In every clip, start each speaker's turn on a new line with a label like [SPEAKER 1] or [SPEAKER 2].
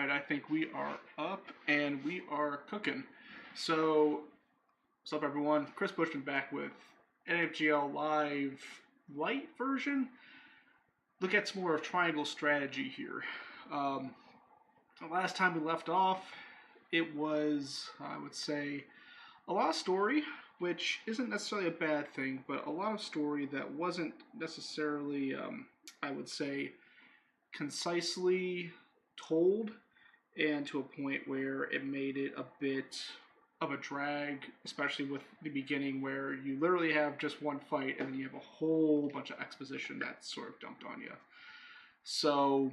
[SPEAKER 1] Alright, I think we are up and we are cooking. So, what's up everyone? Chris Bushman back with NFGL Live Light version. Look at some more of Triangle strategy here. The last time we left off, it was, I would say, a lot of story, which isn't necessarily a bad thing, but a lot of story that wasn't necessarily, I would say, concisely told, and to a point where it made it a bit of a drag, especially with the beginning where you literally have just one fight and then you have a whole bunch of exposition that's sort of dumped on you. So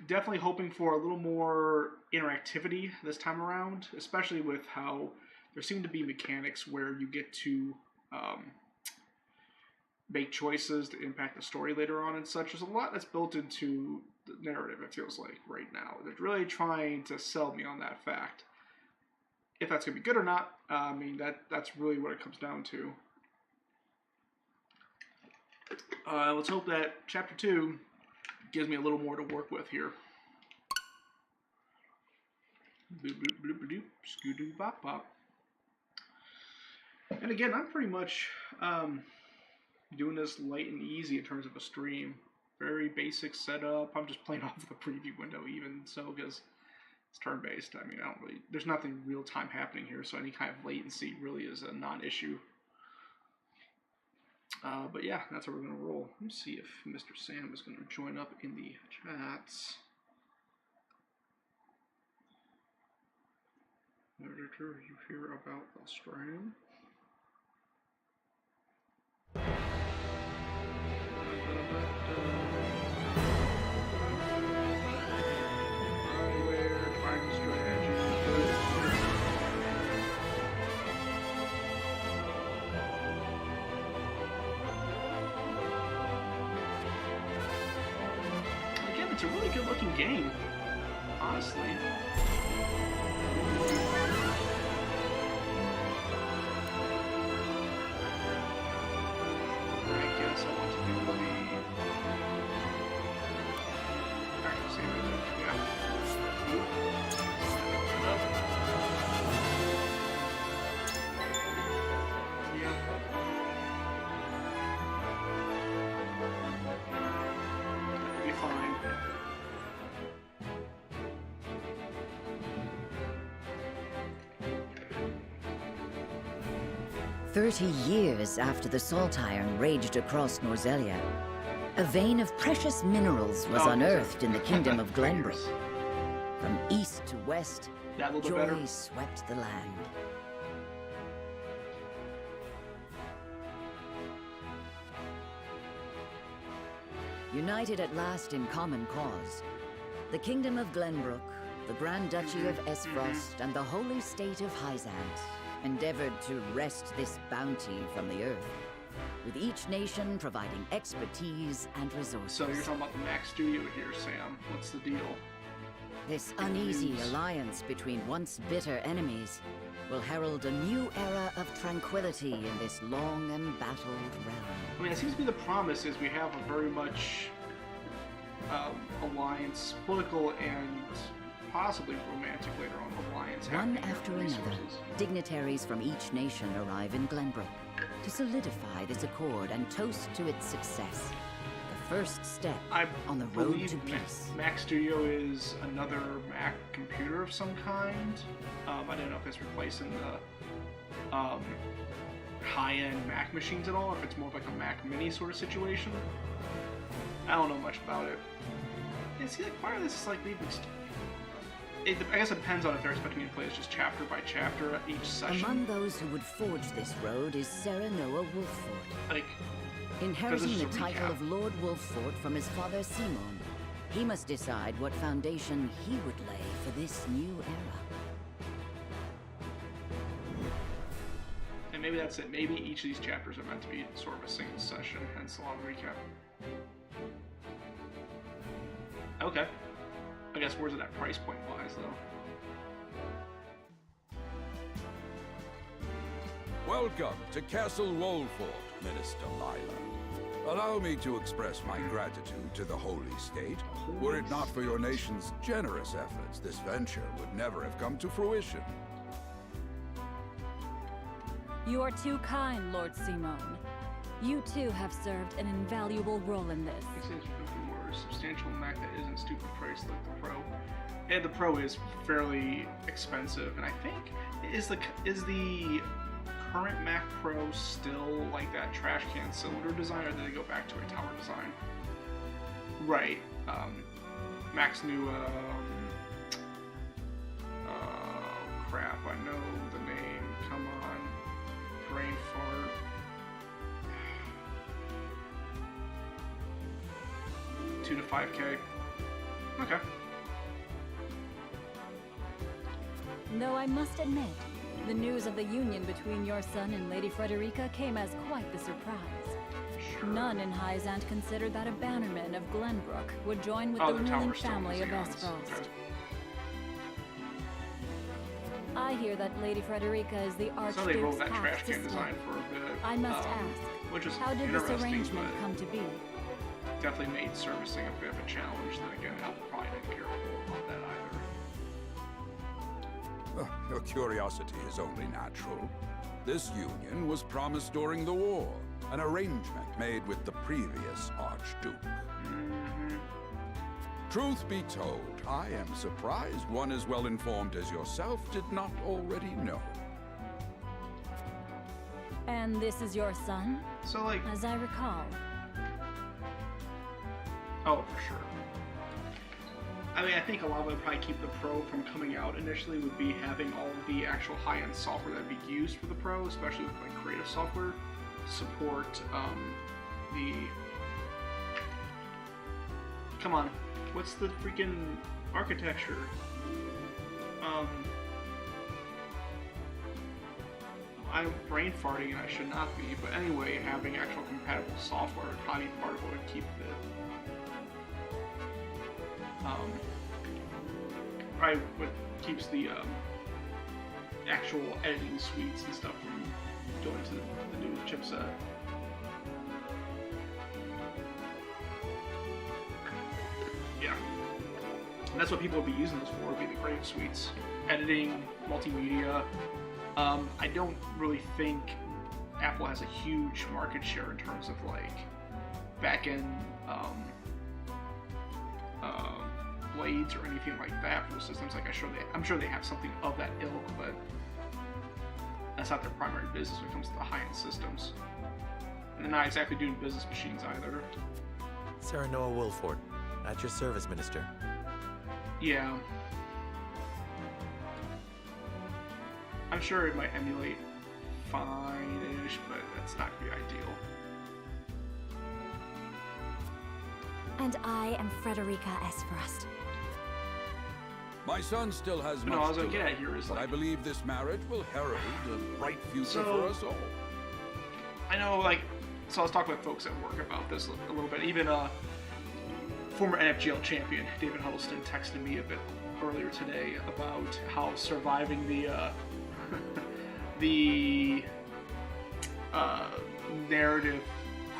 [SPEAKER 1] definitely hoping for a little more interactivity this time around, especially with how there seem to be mechanics where you get to make choices to impact the story later on and such. There's a lot that's built into the narrative, it feels like, right now. They're really trying to sell me on that fact. If that's going to be good or not, I mean, that's really what it comes down to. Let's hope that Chapter 2 gives me a little more to work with here. Boop, boop, bloop, bloop, skoo-doo, bop, bop. And again, I'm pretty much doing this light and easy in terms of a stream. Very basic setup. I'm just playing off the preview window even so, because it's turn-based. I mean, there's nothing real time happening here, so any kind of latency really is a non-issue. But yeah, that's how we're going to roll. Let me see if Mr. Sam is going to join up in the chats. Editor, you hear about the stream? It's a really good looking game, honestly. I guess I want to do the... Alright, let's see what it is. Yeah. That'll be fine.
[SPEAKER 2] 30 years after the salt iron raged across Norzelia, a vein of precious minerals was unearthed in the kingdom of Glenbrook. From east to west, joy swept the land. United at last in common cause, the kingdom of Glenbrook, the Grand Duchy of Esfrost, and the holy state of Hyzant endeavored to wrest this bounty from the earth, with each nation providing expertise and resources.
[SPEAKER 1] So you're talking about the Mac Studio here, Sam. What's the deal?
[SPEAKER 2] This uneasy alliance between once bitter enemies will herald a new era of tranquility in this long embattled realm.
[SPEAKER 1] I mean, it seems to be the promise is we have a very much alliance, political and possibly romantic later on alliance.
[SPEAKER 2] One after another, dignitaries from each nation arrive in Glenbrook to solidify this accord and toast to its success. The first step on the road to peace.
[SPEAKER 1] Mac Studio is another Mac computer of some kind. I don't know if it's replacing the high-end Mac machines at all, or if it's more like a Mac Mini sort of situation. I don't know much about it. Yeah, see, like part of this is like maybe. I guess it depends on if they're expecting me to play this just chapter by chapter each session.
[SPEAKER 2] Among those who would forge this road is Sarah Noah Wolffort.
[SPEAKER 1] Like,
[SPEAKER 2] inheriting the title of Lord Wolffort from his father Simon, he must decide what foundation he would lay for this new era.
[SPEAKER 1] And maybe that's it. Maybe each of these chapters are meant to be sort of a single session, hence the long recap. Okay. I guess where's it at price point wise though?
[SPEAKER 3] Welcome to Castle Wolffort, Minister Lila. Allow me to express my gratitude to the Holy State. Were it not for your nation's generous efforts, this venture would never have come to fruition.
[SPEAKER 4] You are too kind, Lord Simone. You too have served an invaluable role in this.
[SPEAKER 1] Substantial Mac that isn't stupid price like the Pro. And the Pro is fairly expensive, and I think is the current Mac Pro still like that trash can cylinder design, or did they go back to a tower design? Right. Mac's new crap, I know the name. Come on. Brain fart. $2 to $5K. Okay.
[SPEAKER 4] Though I must admit, the news of the union between your son and Lady Frederica came as quite the surprise.
[SPEAKER 1] Sure.
[SPEAKER 4] None in Hyzant considered that a bannerman of Glenbrook would join with the ruling family of Esfrost. Okay. I hear that Lady Frederica is the
[SPEAKER 1] So they rolled
[SPEAKER 4] Archduke's
[SPEAKER 1] that trash
[SPEAKER 4] half
[SPEAKER 1] can
[SPEAKER 4] sister.
[SPEAKER 1] design for a bit.
[SPEAKER 4] I must ask,
[SPEAKER 1] which is
[SPEAKER 4] how did this arrangement
[SPEAKER 1] but
[SPEAKER 4] come to be?
[SPEAKER 1] definitely made servicing a bit of a challenge. Then again, Apple probably didn't care about that either.
[SPEAKER 3] Your curiosity is only natural. This union was promised during the war, an arrangement made with the previous Archduke. Truth be told, I am surprised one as well informed as yourself did not already know.
[SPEAKER 4] And this is your son?
[SPEAKER 1] So, like,
[SPEAKER 4] As I recall.
[SPEAKER 1] oh, for sure. I mean, I think a lot of it would probably keep the Pro from coming out initially would be having all of the actual high-end software that would be used for the Pro, especially with like creative software, support the. Come on, what's the freaking architecture? I'm brain farting and I should not be, but anyway, having actual compatible software would probably be part of what would keep it. Probably what keeps the actual editing suites and stuff from going to the new chipset. Yeah. And that's what people would be using this for, would be the creative suites. Editing, multimedia. I don't really think Apple has a huge market share in terms of like back-end blades or anything like that for the systems. Like I'm sure they have something of that ilk, but that's not their primary business when it comes to the high-end systems. And they're not exactly doing business machines either.
[SPEAKER 5] Sarah Noah Wilford, at your service, Minister.
[SPEAKER 1] Yeah. I'm sure it might emulate fine-ish, but that's not going to be ideal.
[SPEAKER 6] And I am Frederica Esfrost.
[SPEAKER 3] My son still has
[SPEAKER 1] No, I
[SPEAKER 3] much
[SPEAKER 1] was
[SPEAKER 3] to
[SPEAKER 1] gonna get
[SPEAKER 3] learn,
[SPEAKER 1] at here is
[SPEAKER 3] but I
[SPEAKER 1] like,
[SPEAKER 3] believe this marriage will herald a bright future
[SPEAKER 1] So-
[SPEAKER 3] for us all.
[SPEAKER 1] I know, like, so I was talking with folks at work about this a little bit. Even former NFGL champion David Huddleston texted me a bit earlier today about how surviving the the narrative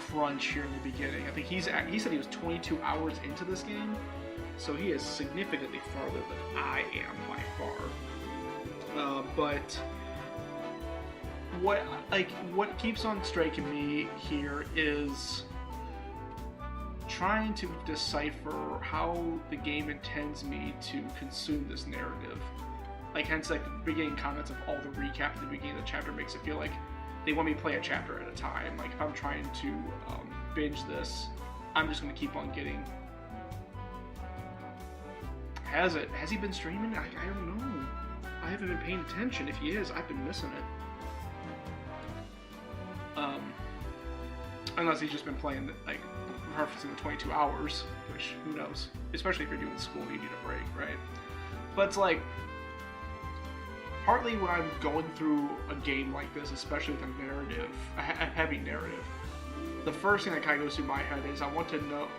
[SPEAKER 1] crunch here in the beginning. I think he said he was 22 hours into this game, so he is significantly farther than I am by far. But what keeps on striking me here is trying to decipher how the game intends me to consume this narrative. Like, hence, like, the beginning comments of all the recap at the beginning of the chapter makes it feel like they want me to play a chapter at a time. Like, if I'm trying to binge this, I'm just going to keep on getting. Has he been streaming? I don't know. I haven't been paying attention. If he is, I've been missing it. Unless he's just been playing, like, referencing the 22 hours, which, who knows? Especially if you're doing school, you need a break, right? But it's like, partly when I'm going through a game like this, especially with a narrative, a heavy narrative, the first thing that kind of goes through my head is I want to know.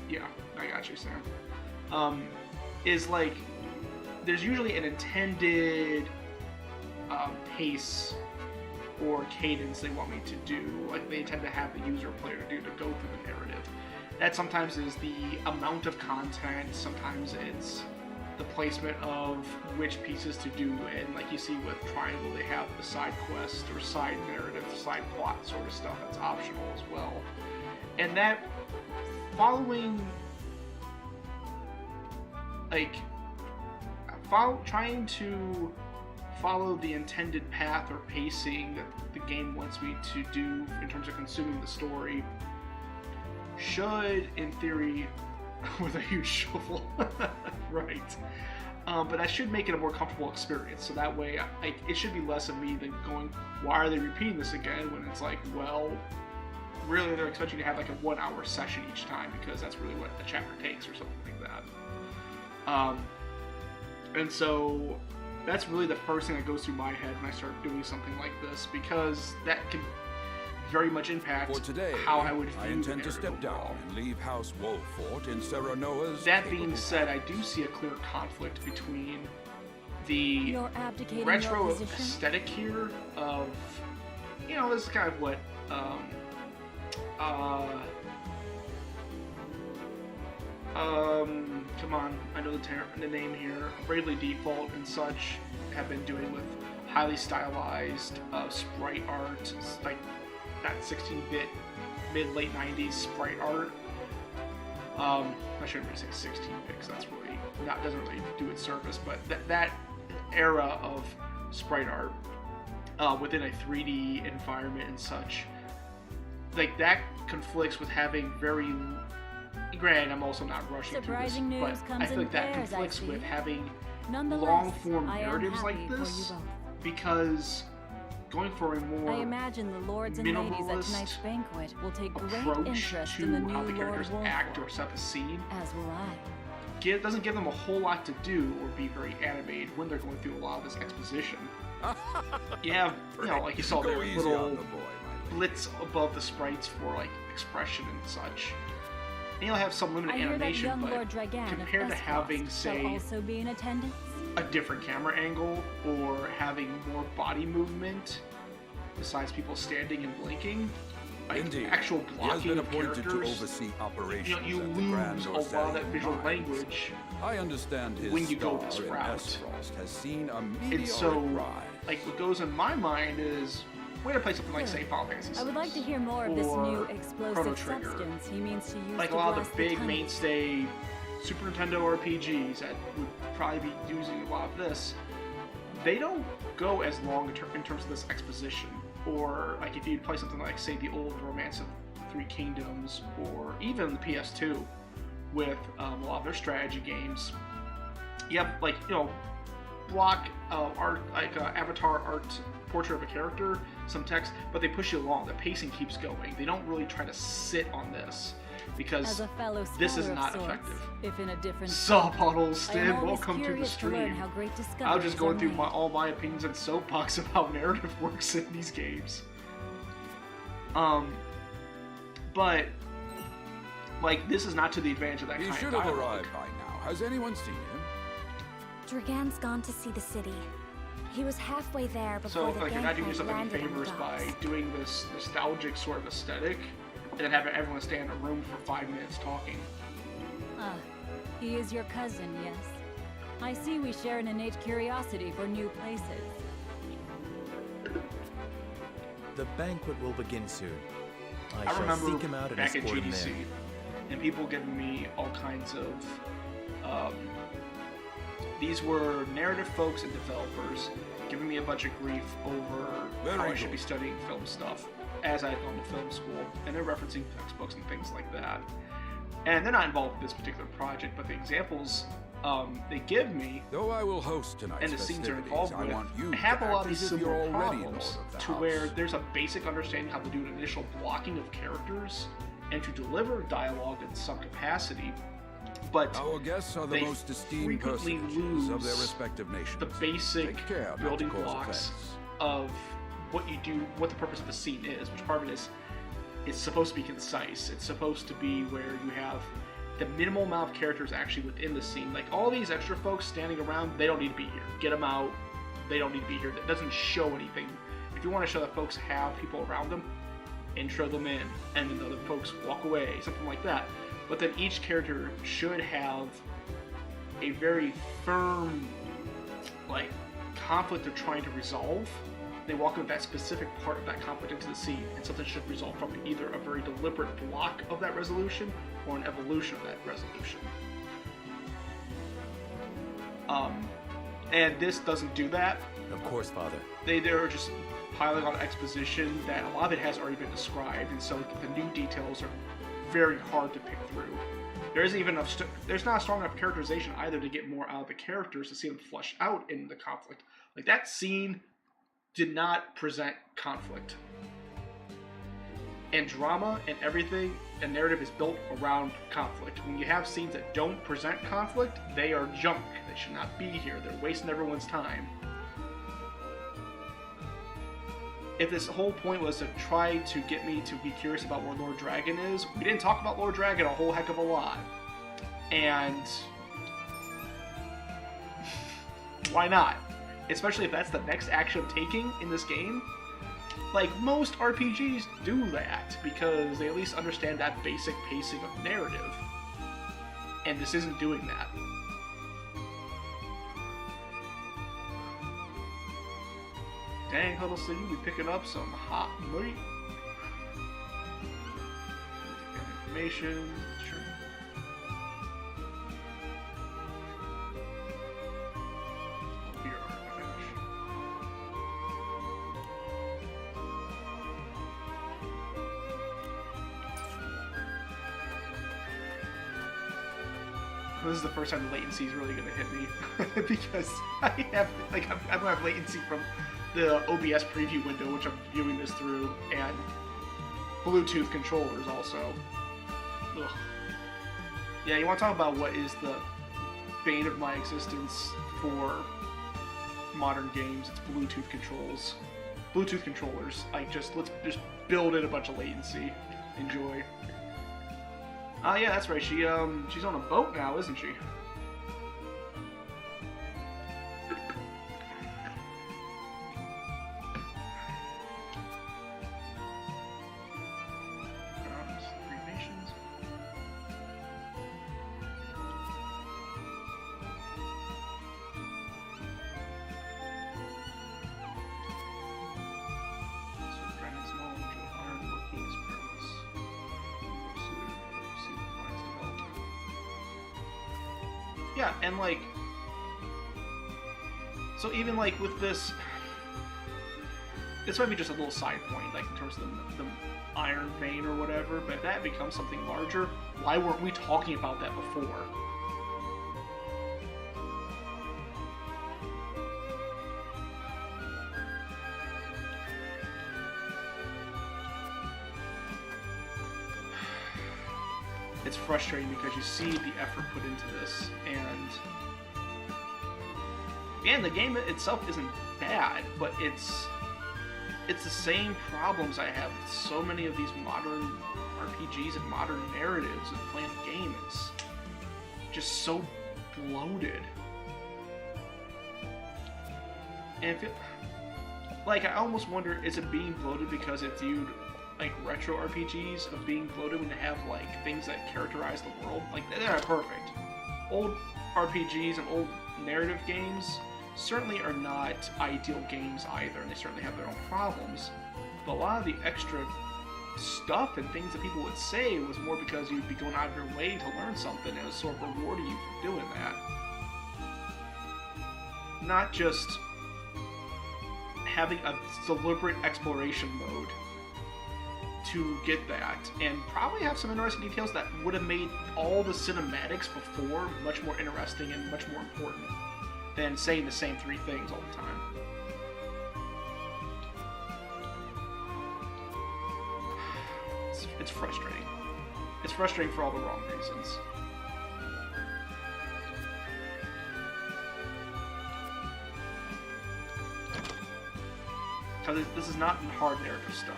[SPEAKER 1] Yeah, I got you, Sam. Is like, there's usually an intended pace or cadence they want me to do, like they tend to have the user player do to go through the narrative. That sometimes is the amount of content, sometimes it's the placement of which pieces to do, and like you see with Triangle, they have the side quest or side narrative, side plot sort of stuff that's optional as well. And that trying to follow the intended path or pacing that the game wants me to do in terms of consuming the story should, in theory, with a huge shovel, right? But that should make it a more comfortable experience. So that way, it should be less of me than going, why are they repeating this again? When it's like, well, really they're expecting you to have like a 1 hour session each time because that's really what a chapter takes or something like that. And so that's really the first thing that goes through my head when I start doing something like this, because that can very much impact
[SPEAKER 3] For today,
[SPEAKER 1] how I would view
[SPEAKER 3] I intend
[SPEAKER 1] the
[SPEAKER 3] to step
[SPEAKER 1] narrative overall.
[SPEAKER 3] down and leave House Wolffort in Serenoa's
[SPEAKER 1] That being
[SPEAKER 3] capable
[SPEAKER 1] said, I do see a clear conflict between the
[SPEAKER 4] You're abdicating
[SPEAKER 1] retro
[SPEAKER 4] your position?
[SPEAKER 1] aesthetic here of, you know, this is kind of what come on, I know the name here, Bravely Default and such have been doing with highly stylized sprite art, like that 16-bit mid-late 90s sprite art. I shouldn't really say 16-bit because that's really doesn't really do its service, but that era of sprite art within a 3D environment and such, like that conflicts with having very. Granted, I'm also not rushing
[SPEAKER 4] Surprising
[SPEAKER 1] through this,
[SPEAKER 4] news
[SPEAKER 1] but
[SPEAKER 4] comes
[SPEAKER 1] I feel
[SPEAKER 4] in
[SPEAKER 1] like that
[SPEAKER 4] pairs, I
[SPEAKER 1] conflicts
[SPEAKER 4] see.
[SPEAKER 1] with having
[SPEAKER 4] Nonetheless,
[SPEAKER 1] long-form
[SPEAKER 4] I am
[SPEAKER 1] narratives
[SPEAKER 4] happy
[SPEAKER 1] like
[SPEAKER 4] for you
[SPEAKER 1] this,
[SPEAKER 4] both.
[SPEAKER 1] because going for a more
[SPEAKER 4] I imagine the lords and ladies at
[SPEAKER 1] minimalist
[SPEAKER 4] tonight's banquet will take great
[SPEAKER 1] approach
[SPEAKER 4] interest
[SPEAKER 1] to
[SPEAKER 4] in the new
[SPEAKER 1] how the
[SPEAKER 4] Lord
[SPEAKER 1] characters act or
[SPEAKER 4] Wolffort,
[SPEAKER 1] set the scene
[SPEAKER 4] as will I.
[SPEAKER 1] doesn't give them a whole lot to do or be very animated when they're going through a lot of this exposition. You have, you know, like you saw
[SPEAKER 3] Go
[SPEAKER 1] there,
[SPEAKER 3] easy
[SPEAKER 1] little
[SPEAKER 3] on the boy, my lady.
[SPEAKER 1] blitz above the sprites for like expression and such. And you'll have some limited
[SPEAKER 4] I hear that
[SPEAKER 1] animation,
[SPEAKER 4] young
[SPEAKER 1] but
[SPEAKER 4] Lord Dragan of
[SPEAKER 1] compared to
[SPEAKER 4] Esfrost
[SPEAKER 1] having,
[SPEAKER 4] shall
[SPEAKER 1] say,
[SPEAKER 4] also be in attendance.
[SPEAKER 1] a different camera angle or having more body movement besides people standing and blinking, like
[SPEAKER 3] Indeed,
[SPEAKER 1] actual
[SPEAKER 3] he has
[SPEAKER 1] blocking
[SPEAKER 3] been
[SPEAKER 1] of
[SPEAKER 3] appointed
[SPEAKER 1] characters,
[SPEAKER 3] to oversee operations
[SPEAKER 1] you
[SPEAKER 3] at the Grand
[SPEAKER 1] lose a lot of that
[SPEAKER 3] Orsarian
[SPEAKER 1] visual
[SPEAKER 3] mines.
[SPEAKER 1] language
[SPEAKER 3] I understand his
[SPEAKER 1] when you go
[SPEAKER 3] star
[SPEAKER 1] this
[SPEAKER 3] in
[SPEAKER 1] route.
[SPEAKER 3] Esfrost has seen a meteoric
[SPEAKER 1] And so,
[SPEAKER 3] rise.
[SPEAKER 1] like, what goes in my mind is, we're gonna play something like, say, Final Fantasy VI.
[SPEAKER 4] I would like to hear more of this
[SPEAKER 1] or
[SPEAKER 4] new explosive
[SPEAKER 1] Chrono Trigger.
[SPEAKER 4] substance he means to use
[SPEAKER 1] Like
[SPEAKER 4] to
[SPEAKER 1] a lot of
[SPEAKER 4] blast
[SPEAKER 1] the big
[SPEAKER 4] tunnels.
[SPEAKER 1] mainstay Super Nintendo RPGs that would probably be using a lot of this. They don't go as long in terms of this exposition. Or, like, if you play something like, say, the old Romance of the Three Kingdoms, or even the PS2 with a lot of their strategy games, you have, like, you know, block art, like avatar art, portrait of a character, some text, but they push you along. The pacing keeps going. They don't really try to sit on this
[SPEAKER 4] As
[SPEAKER 1] because
[SPEAKER 4] a fellow
[SPEAKER 1] this is
[SPEAKER 4] scholar of
[SPEAKER 1] not
[SPEAKER 4] sorts,
[SPEAKER 1] effective.
[SPEAKER 4] if in a different
[SPEAKER 1] Sup, Puddles,
[SPEAKER 4] I am
[SPEAKER 1] Stan,
[SPEAKER 4] always
[SPEAKER 1] welcome to the
[SPEAKER 4] curious to learn
[SPEAKER 1] stream.
[SPEAKER 4] how great
[SPEAKER 1] I was
[SPEAKER 4] discoveries
[SPEAKER 1] just going
[SPEAKER 4] are
[SPEAKER 1] through
[SPEAKER 4] made.
[SPEAKER 1] all my opinions and soapbox of how narrative works in these games. But like, this is not to the advantage of that
[SPEAKER 3] He
[SPEAKER 1] kind
[SPEAKER 3] should
[SPEAKER 1] of
[SPEAKER 3] have
[SPEAKER 1] dialogue.
[SPEAKER 3] arrived by now. Has anyone seen him?
[SPEAKER 6] Dragan's gone to see the city. He was halfway there
[SPEAKER 1] So,
[SPEAKER 6] before the
[SPEAKER 1] like, you're not doing
[SPEAKER 6] gangplank
[SPEAKER 1] yourself any
[SPEAKER 6] landed on the
[SPEAKER 1] favors by
[SPEAKER 6] docks.
[SPEAKER 1] doing this nostalgic sort of aesthetic and then having everyone stay in a room for 5 minutes talking.
[SPEAKER 4] Ah, he is your cousin, yes. I see we share an innate curiosity for new places.
[SPEAKER 5] The banquet will begin soon. I
[SPEAKER 1] I
[SPEAKER 5] shall
[SPEAKER 1] remember
[SPEAKER 5] seek him out and
[SPEAKER 1] back at
[SPEAKER 5] escort him
[SPEAKER 1] GDC,
[SPEAKER 5] there.
[SPEAKER 1] and people giving me all kinds of. These were narrative folks and developers giving me a bunch of grief over
[SPEAKER 3] Very
[SPEAKER 1] how I
[SPEAKER 3] good.
[SPEAKER 1] should be studying film stuff as I had gone to film school, and they're referencing textbooks and things like that. And they're not involved with this particular project, but the examples they give me
[SPEAKER 3] Though I will host tonight's
[SPEAKER 1] and the scenes they're
[SPEAKER 3] festivities,
[SPEAKER 1] involved
[SPEAKER 3] I
[SPEAKER 1] with
[SPEAKER 3] want you
[SPEAKER 1] have
[SPEAKER 3] to
[SPEAKER 1] a lot
[SPEAKER 3] act
[SPEAKER 1] of these
[SPEAKER 3] as if you're
[SPEAKER 1] similar
[SPEAKER 3] already
[SPEAKER 1] problems
[SPEAKER 3] Lord of the
[SPEAKER 1] to
[SPEAKER 3] house.
[SPEAKER 1] where there's a basic understanding how to do an initial blocking of characters and to deliver dialogue in some capacity, but
[SPEAKER 3] Our guests are the
[SPEAKER 1] they
[SPEAKER 3] most esteemed
[SPEAKER 1] frequently
[SPEAKER 3] personages of their
[SPEAKER 1] lose
[SPEAKER 3] respective nations.
[SPEAKER 1] the basic
[SPEAKER 3] Take care not to
[SPEAKER 1] building
[SPEAKER 3] cause
[SPEAKER 1] blocks
[SPEAKER 3] offense.
[SPEAKER 1] of what you do, what the purpose of the scene is, which part of it is it's supposed to be concise. It's supposed to be where you have the minimal amount of characters actually within the scene. Like, all these extra folks standing around, they don't need to be here. Get them out. They don't need to be here. That doesn't show anything if you want to show that folks have people around them, intro them in, and then the other folks walk away, something like that. But then each character should have a very firm, like, conflict they're trying to resolve. They walk with that specific part of that conflict into the scene, and something should resolve from either a very deliberate block of that resolution or an evolution of that resolution. And this doesn't do that.
[SPEAKER 5] Of course, Father.
[SPEAKER 1] They're just piling on exposition that a lot of it has already been described, and so the new details are very hard to pick through. There isn't even enough. There's not a strong enough characterization either to get more out of the characters to see them flesh out in the conflict. Like, that scene did not present conflict. And drama and everything, and narrative is built around conflict. When you have scenes that don't present conflict, they are junk. They should not be here. They're wasting everyone's time. If this whole point was to try to get me to be curious about where Lord Dragon is, we didn't talk about Lord Dragon a whole heck of a lot. And why not? Especially if that's the next action I'm taking in this game. Like, most RPGs do that, because they at least understand that basic pacing of narrative. And this isn't doing that. Dang, Huddleston, you be picking up some hot meat. Information, sure. Here, finish. This is the first time the latency is really going to hit me because I don't have latency from the OBS preview window, which I'm viewing this through, and Bluetooth controllers also. Ugh. Yeah, you want to talk about what is the bane of my existence for modern games? It's Bluetooth controls. Bluetooth controllers. Like, let's just build in a bunch of latency. Enjoy. Oh yeah, that's right. She's on a boat now, isn't she? Yeah, and like, so even like with this might be just a little side point, like in terms of the iron vein or whatever, but if that becomes something larger, why weren't we talking about that before? It's frustrating because you see the effort put into this, and the game itself isn't bad, but it's the same problems I have with so many of these modern RPGs and modern narratives and playing the game. It's just so bloated. And I almost wonder, is it being bloated because it viewed like retro RPGs of being bloated when they have like things that characterize the world? Like, they're not perfect. Old RPGs and old narrative games certainly are not ideal games either, and they certainly have their own problems. But a lot of the extra stuff and things that people would say was more because you'd be going out of your way to learn something, and it was sort of rewarding you for doing that. Not just having a deliberate exploration mode to get that, and probably have some interesting details that would have made all the cinematics before much more interesting and much more important than saying the same three things all the time. It's frustrating. It's frustrating for all the wrong reasons. Because this is not hard narrative stuff.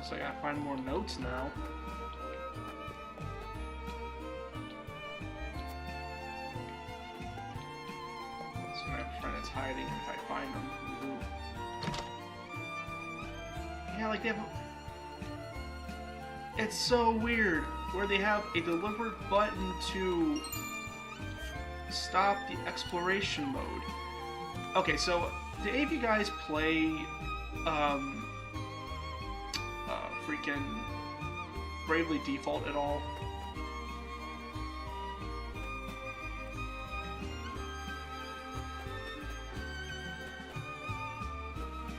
[SPEAKER 1] Looks like I gotta find more notes now. So my friend is hiding if I find them. Yeah, like they have. It's so weird where they have a delivered button to stop the exploration mode. Okay, so do any of you guys play freaking Bravely Default at all?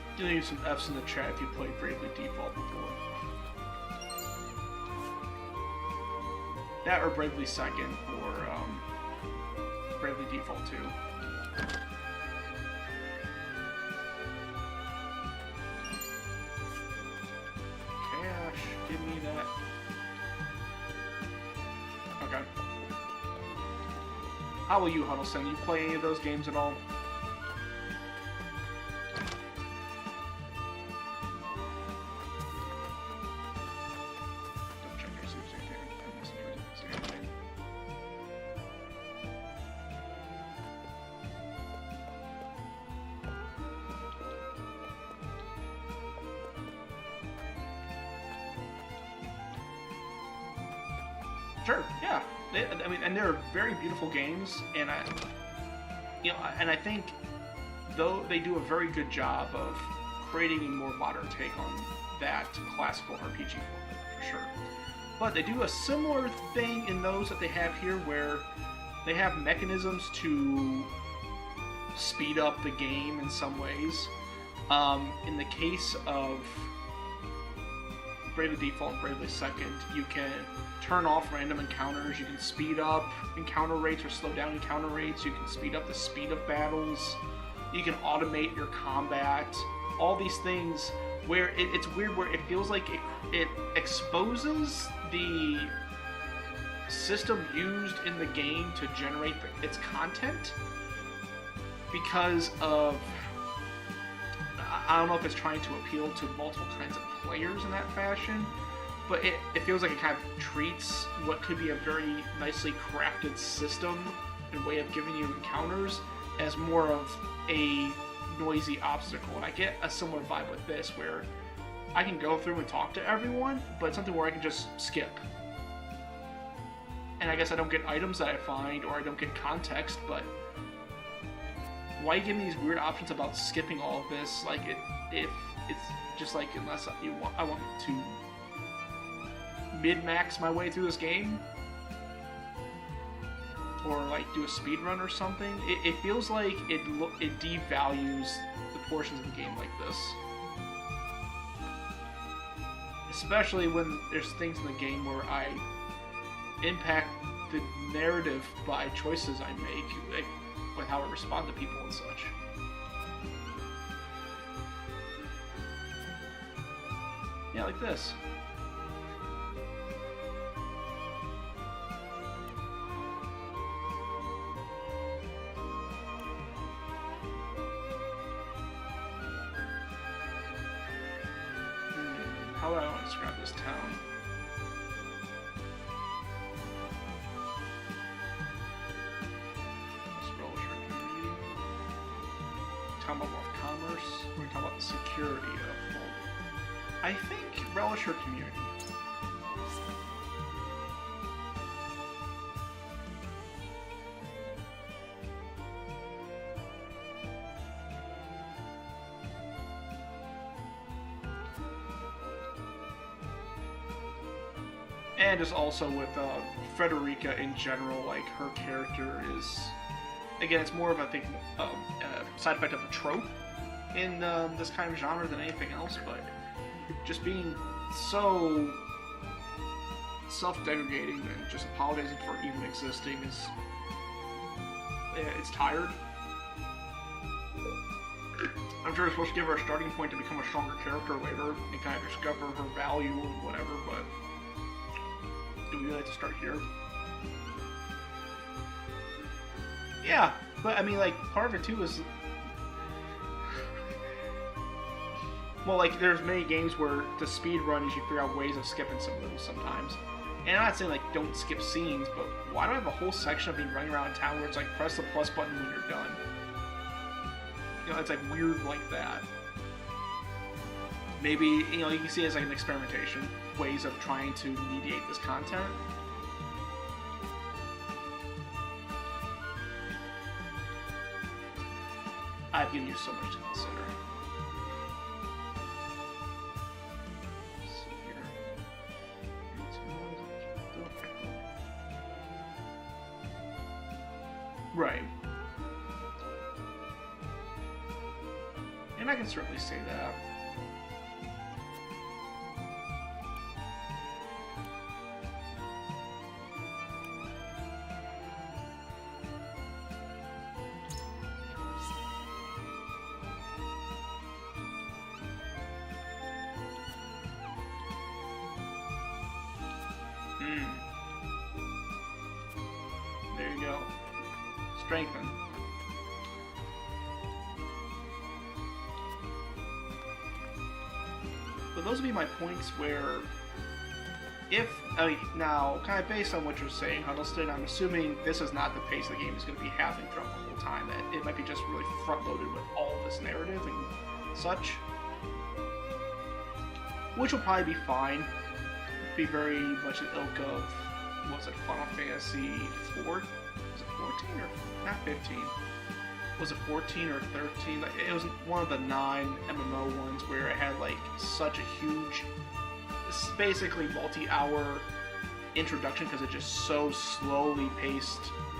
[SPEAKER 1] I'm gonna use some F's in the chat if you played Bravely Default before. That or Bravely Second or Bravely Default 2. Cash, give me that. Okay. How will you, Huddleston? You play any of those games at all? Sure, yeah. I mean, and they're very beautiful games, and I think though they do a very good job of creating a more modern take on that classical RPG format, for sure. But they do a similar thing in those that they have here, where they have mechanisms to speed up the game in some ways. In the case of Bravely Default and Bravely Second, you can turn off random encounters, you can speed up encounter rates or slow down encounter rates, you can speed up the speed of battles, you can automate your combat, all these things where it's weird where it feels like it exposes the system used in the game to generate its content because of, I don't know if it's trying to appeal to multiple kinds of players in that fashion, but it feels like it kind of treats what could be a very nicely crafted system and way of giving you encounters as more of a noisy obstacle. And I get a similar vibe with this, where I can go through and talk to everyone, but it's something where I can just skip. And I guess I don't get items that I find, or I don't get context, but why give me these weird options about skipping all of this? Like, if it's just like, unless I want to mid-max my way through this game, or like do a speed run or something, it feels like it devalues the portions of the game like this. Especially when there's things in the game where I impact the narrative by choices I make, like with how I respond to people and such. Yeah, like this. How do I want to describe this town? Talking about more commerce, we're talking about the security of Fulton. I think relish her community. And just also with Frederica in general, like her character is, again, it's more of, I think, a side effect of a trope in this kind of genre than anything else, but just being so self-degrading and just apologizing for even existing is, it's tired. I'm sure it's supposed to give her a starting point to become a stronger character later and kind of discover her value and whatever, but do we really have to start here? Yeah, but I mean, like, part of it too is Well, like, there's many games where to speed run, you should figure out ways of skipping some levels sometimes. And I'm not saying, like, don't skip scenes, but why do I have a whole section of me running around town where it's like, press the plus button when you're done? You know, it's like weird like that. Maybe, you know, you can see it as like an experimentation, ways of trying to mediate this content. I've given you so much to consider. Let's see here. Right. And I can certainly say that. There you go. Strengthen. But those would be my points where, if, I mean, now, kind of based on what you're saying, Huddleston, I'm assuming this is not the pace the game is going to be having throughout the whole time, that it might be just really front-loaded with all of this narrative and such. Which will probably be fine. Be very much an ilk of, what was it, Final Fantasy 4? Was it 14 or not 15? Was it 14 or 13? Like, it was one of the 9 MMO ones where it had like such a huge, basically multi-hour introduction because it just so slowly paced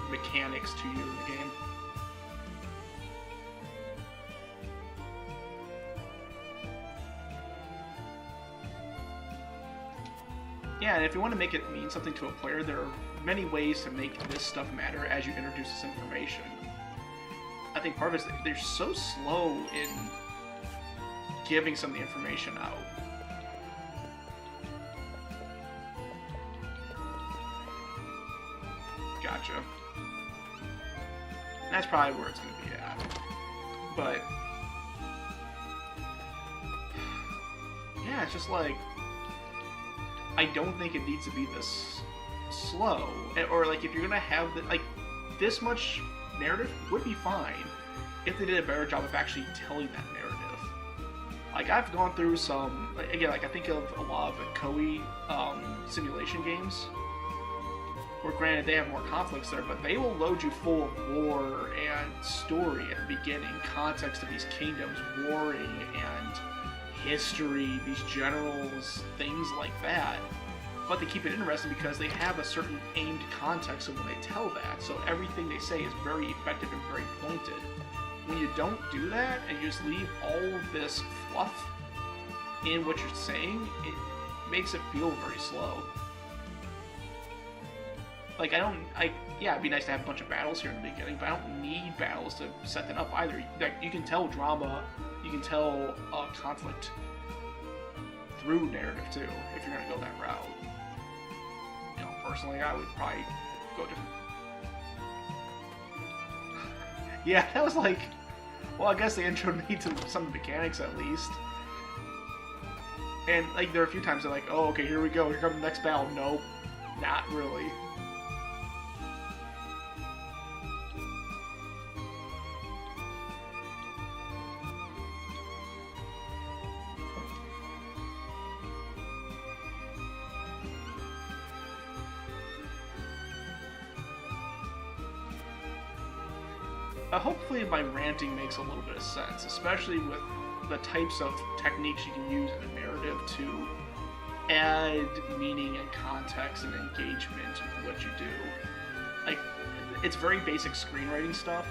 [SPEAKER 1] mechanics to you in the game. Yeah, and if you want to make it mean something to a player, there are many ways to make this stuff matter as you introduce this information. I think part of it is they're so slow in giving some of the information out. Gotcha. That's probably where it's going to be at. But yeah, it's just like, I don't think it needs to be this slow. Or like, if you're gonna have the, like, this much narrative would be fine if they did a better job of actually telling that narrative. Like, I've gone through some, again, like, I think of a lot of Koei simulation games, where granted they have more conflicts there, but they will load you full of lore and story at the beginning, context of these kingdoms, warring and history, these generals, things like that. But they keep it interesting because they have a certain aimed context of when they tell that, so everything they say is very effective and very pointed. When you don't do that, and you just leave all of this fluff in what you're saying, it makes it feel very slow. Like, yeah, it'd be nice to have a bunch of battles here in the beginning, but I don't need battles to set that up either. Like, you can tell drama, you can tell conflict through narrative too, if you're gonna go that route. You know, personally, I would probably go different. Yeah, that was like, well, I guess they introed me to some mechanics at least. And like, there are a few times they're like, oh, okay, here we go, here comes the next battle. Nope, not really. Hopefully my ranting makes a little bit of sense, especially with the types of techniques you can use in a narrative to add meaning and context and engagement with what you do. Like, it's very basic screenwriting stuff,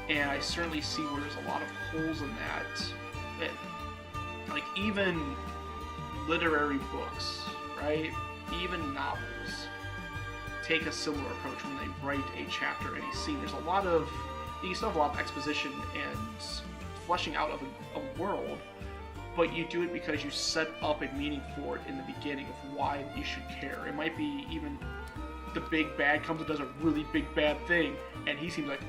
[SPEAKER 1] and I certainly see where there's a lot of holes in that. Like, even literary books, right? Even novels take a similar approach when they write a chapter, any scene. There's a lot of, you still have a lot of exposition and fleshing out of a world, but you do it because you set up a meaning for it in the beginning of why you should care. It might be even the big bad comes and does a really big bad thing, and he seems like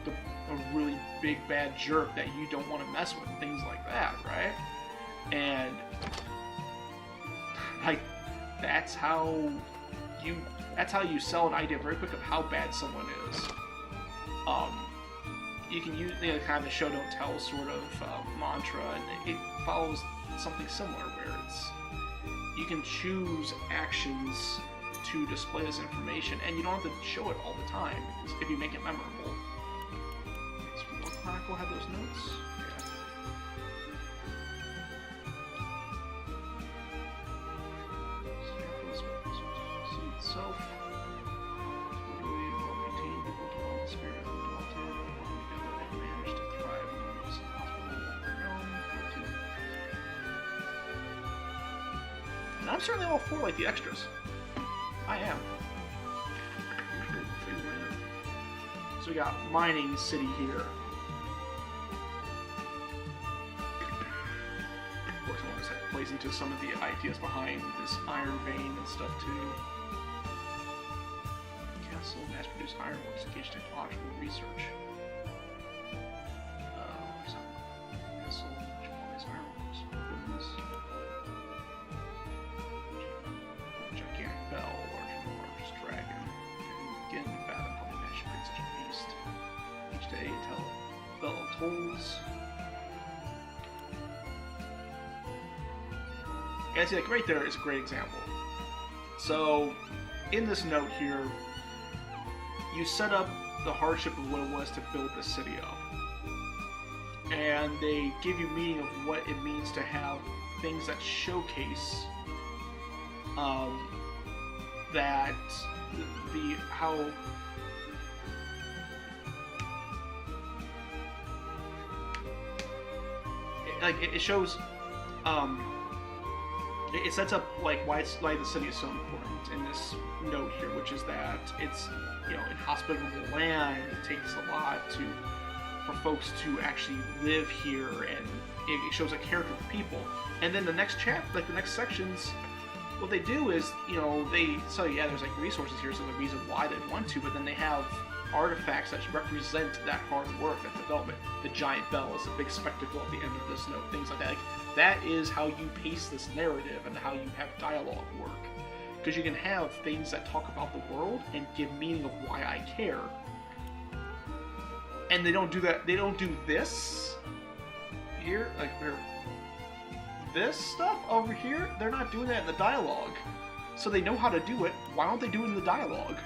[SPEAKER 1] a really big bad jerk that you don't want to mess with, things like that, right? And like that's how you sell an idea very quick of how bad someone is. You can use kind of the show don't tell sort of mantra, and it follows something similar where it's you can choose actions to display this information, and you don't have to show it all the time if you make it memorable. Does War Chronicle have those notes? Yeah. Itself. Literally well-maintained, people dwell in the spirit of the dwelt in, working together, they manage to thrive in the most possible realm. And I'm certainly all for like the extras. I am. So we got mining city here. Of course, I want to plays into some of the ideas behind this iron vein and stuff too. Castle mass-produced ironworks engaged technological research. Castle, which one is ironworks? Goodness. Gigantic bell, larger than the largest dragon. Again, fathom how they managed to create such a beast. Each day, until bell tolls. And see, like right there is a great example. So, in this note here, you set up the hardship of what it was to build the city up. And they give you meaning of what it means to have things that showcase that the how it shows it sets up like why the city is so important in this note here, which is that it's inhospitable land. It takes a lot for folks to actually live here, and it shows a character of the people. And then the next the next sections, what they do is they say there's like resources here, so the reason why they want to, but then they have artifacts that represent that hard work, that development. The giant bell is a big spectacle at the end of this note, things like that. Like, that is how you pace this narrative and how you have dialogue work. Because you can have things that talk about the world and give meaning of why I care. And they don't do that. They don't do this here, like this stuff over here. They're not doing that in the dialogue. So they know how to do it. Why don't they do it in the dialogue?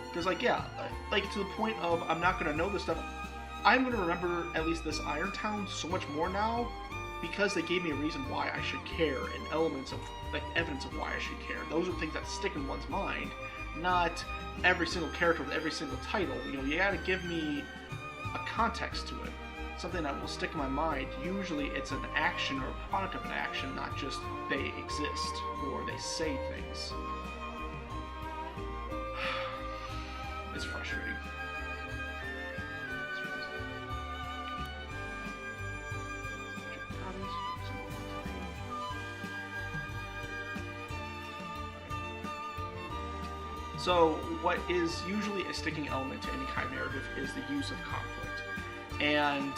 [SPEAKER 1] Because, like to the point of I'm not going to know this stuff. I'm going to remember at least this Iron Town so much more now because they gave me a reason why I should care and elements of, evidence of why I should care. Those are things that stick in one's mind, not every single character with every single title. You got to give me a context to it, something that will stick in my mind. Usually it's an action or a product of an action, not just they exist or they say things. It's frustrating. So, what is usually a sticking element to any kind of narrative is the use of conflict. And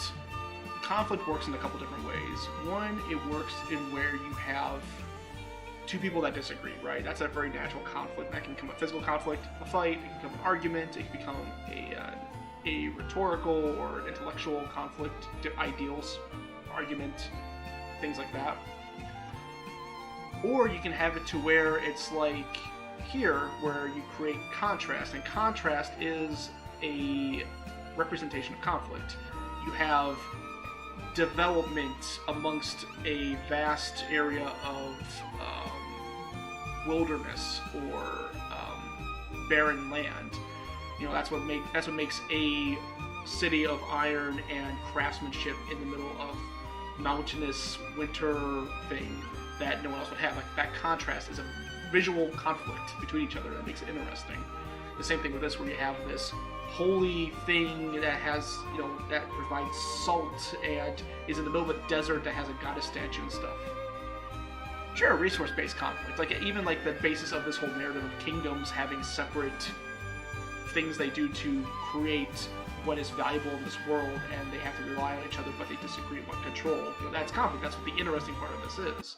[SPEAKER 1] conflict works in a couple different ways. One, it works in where you have two people that disagree, right? That's a very natural conflict. That can become a physical conflict, a fight, it can become an argument, it can become a rhetorical or intellectual conflict, ideals, argument, things like that. Or you can have it to where it's like here, where you create contrast, and contrast is a representation of conflict. You have development amongst a vast area of wilderness or barren land. That's what makes a city of iron and craftsmanship in the middle of mountainous winter thing that no one else would have. Like, that contrast is a visual conflict between each other that makes it interesting. The same thing with this, where you have this holy thing that has, that provides salt and is in the middle of a desert that has a goddess statue and stuff. Sure, resource-based conflict. Like, even like the basis of this whole narrative of kingdoms having separate things they do to create what is valuable in this world, and they have to rely on each other, but they disagree on what control. You know, that's conflict. That's what the interesting part of this is.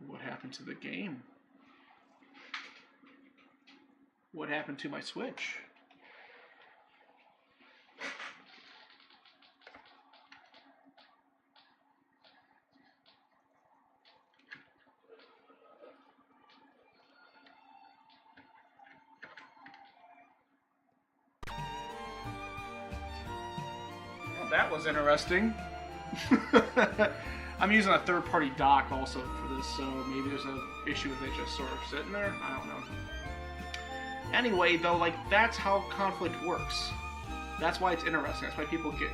[SPEAKER 1] What happened to the game? What happened to my Switch? Well, that was interesting. I'm using a third-party dock also for this, so maybe there's an issue with it just sort of sitting there. I don't know. Anyway, though, like, that's how conflict works. That's why it's interesting. That's why people get...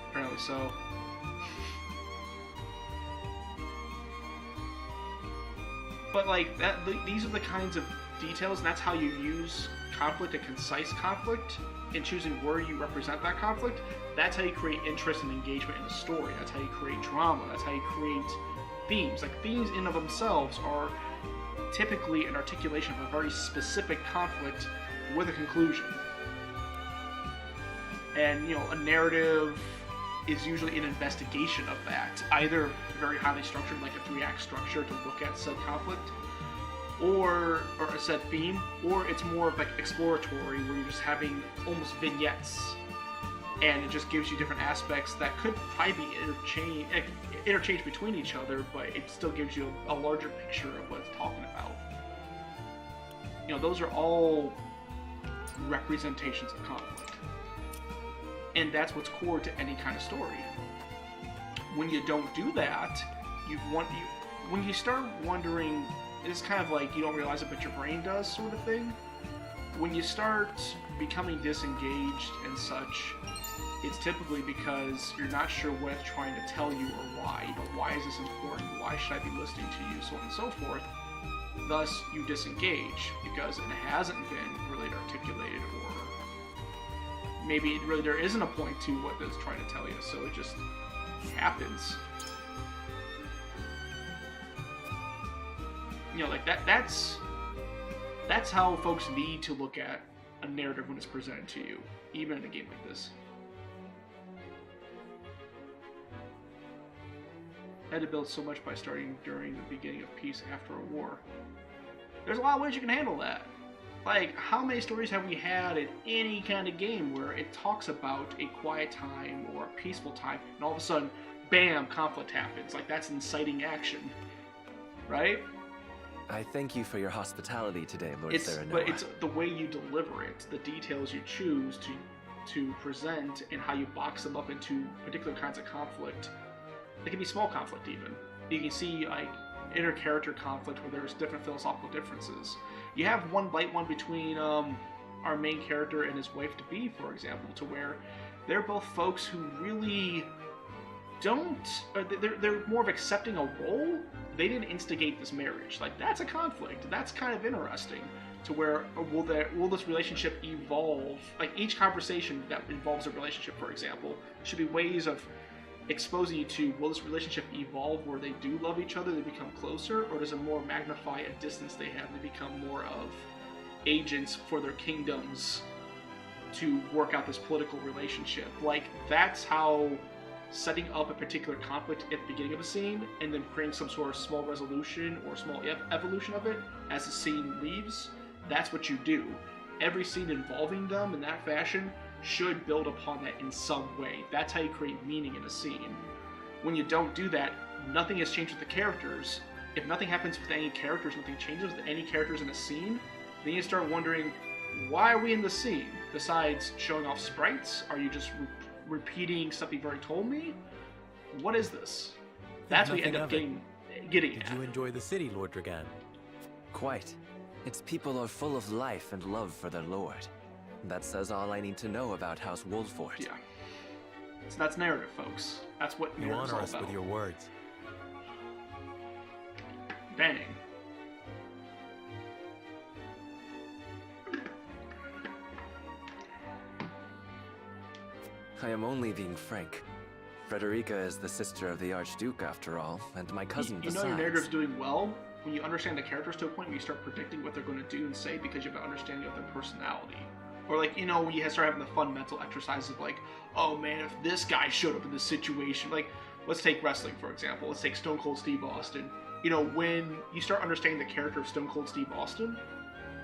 [SPEAKER 1] Apparently so. But, like, these are the kinds of details, and that's how you use conflict and concise conflict in choosing where you represent that conflict. That's how you create interest and engagement in the story. That's how you create drama. That's how you create themes. Like, themes in of themselves are typically an articulation of a very specific conflict with a conclusion. And, you know, a narrative is usually an investigation of that, either very highly structured, like a 3-act structure to look at said conflict, or a said theme, or it's more of like exploratory, where you're just having almost vignettes, and it just gives you different aspects that could probably be interchanged between each other, but it still gives you a larger picture of what it's talking about. You know, those are all representations of conflict. And that's what's core to any kind of story. When you don't do that, when you start wondering, it's kind of like you don't realize it, but your brain does, sort of thing. When you start becoming disengaged and such, it's typically because you're not sure what it's trying to tell you or why. You know, why is this important? Why should I be listening to you? So on and so forth. Thus, you disengage because it hasn't been really articulated, or maybe really there isn't a point to what it's trying to tell you, so it just happens. You know, like that's how folks need to look at a narrative when it's presented to you, even in a game like this. I had to build so much by starting during the beginning of peace after a war. There's a lot of ways you can handle that. Like, how many stories have we had in any kind of game where it talks about a quiet time or a peaceful time, and all of a sudden, bam, conflict happens. Like, that's inciting action. Right?
[SPEAKER 7] I thank you for your hospitality today, Lord Serenoa.
[SPEAKER 1] But it's the way you deliver it, the details you choose to present, and how you box them up into particular kinds of conflict. It can be small conflict, even. You can see, like, inter-character conflict where there's different philosophical differences. You have one light one between our main character and his wife-to-be, for example, to where they're both folks who really don't... They're more of accepting a role. They didn't instigate this marriage. Like, that's a conflict. That's kind of interesting. To where will this relationship evolve? Like, each conversation that involves a relationship, for example, should be ways of exposing you to, will this relationship evolve where they do love each other, they become closer, or does it more magnify a distance they have, they become more of agents for their kingdoms to work out this political relationship? Like, that's how setting up a particular conflict at the beginning of a scene and then creating some sort of small resolution or small evolution of it as the scene leaves, that's what you do. Every scene involving them in that fashion should build upon that in some way. That's how you create meaning in a scene. When you don't do that, nothing has changed with the characters. If nothing happens with any characters, nothing changes with any characters in a scene, then you start wondering, why are we in the scene? Besides showing off sprites, are you just repeating stuff you've already told me? What is this? That's what you end up getting at.
[SPEAKER 5] Did you enjoy the city, Lord Dragan?
[SPEAKER 7] Quite. Its people are full of life and love for their lord. That says all I need to know about House Wolford.
[SPEAKER 1] Yeah. So that's narrative, folks. That's what
[SPEAKER 5] You
[SPEAKER 1] narrative's
[SPEAKER 5] honor
[SPEAKER 1] all
[SPEAKER 5] us
[SPEAKER 1] about.
[SPEAKER 5] with your words.
[SPEAKER 1] Dang.
[SPEAKER 7] I am only being frank. Frederica is the sister of the Archduke, after all, and my cousin
[SPEAKER 1] You know
[SPEAKER 7] besides.
[SPEAKER 1] your narrative's doing well when you understand the characters to a point where you start predicting what they're going to do and say because you have an understanding of their personality. Or like, you know, when you start having the fun mental exercises of like, oh man, if this guy showed up in this situation, like, let's take wrestling, for example. Let's take Stone Cold Steve Austin. You know, when you start understanding the character of Stone Cold Steve Austin,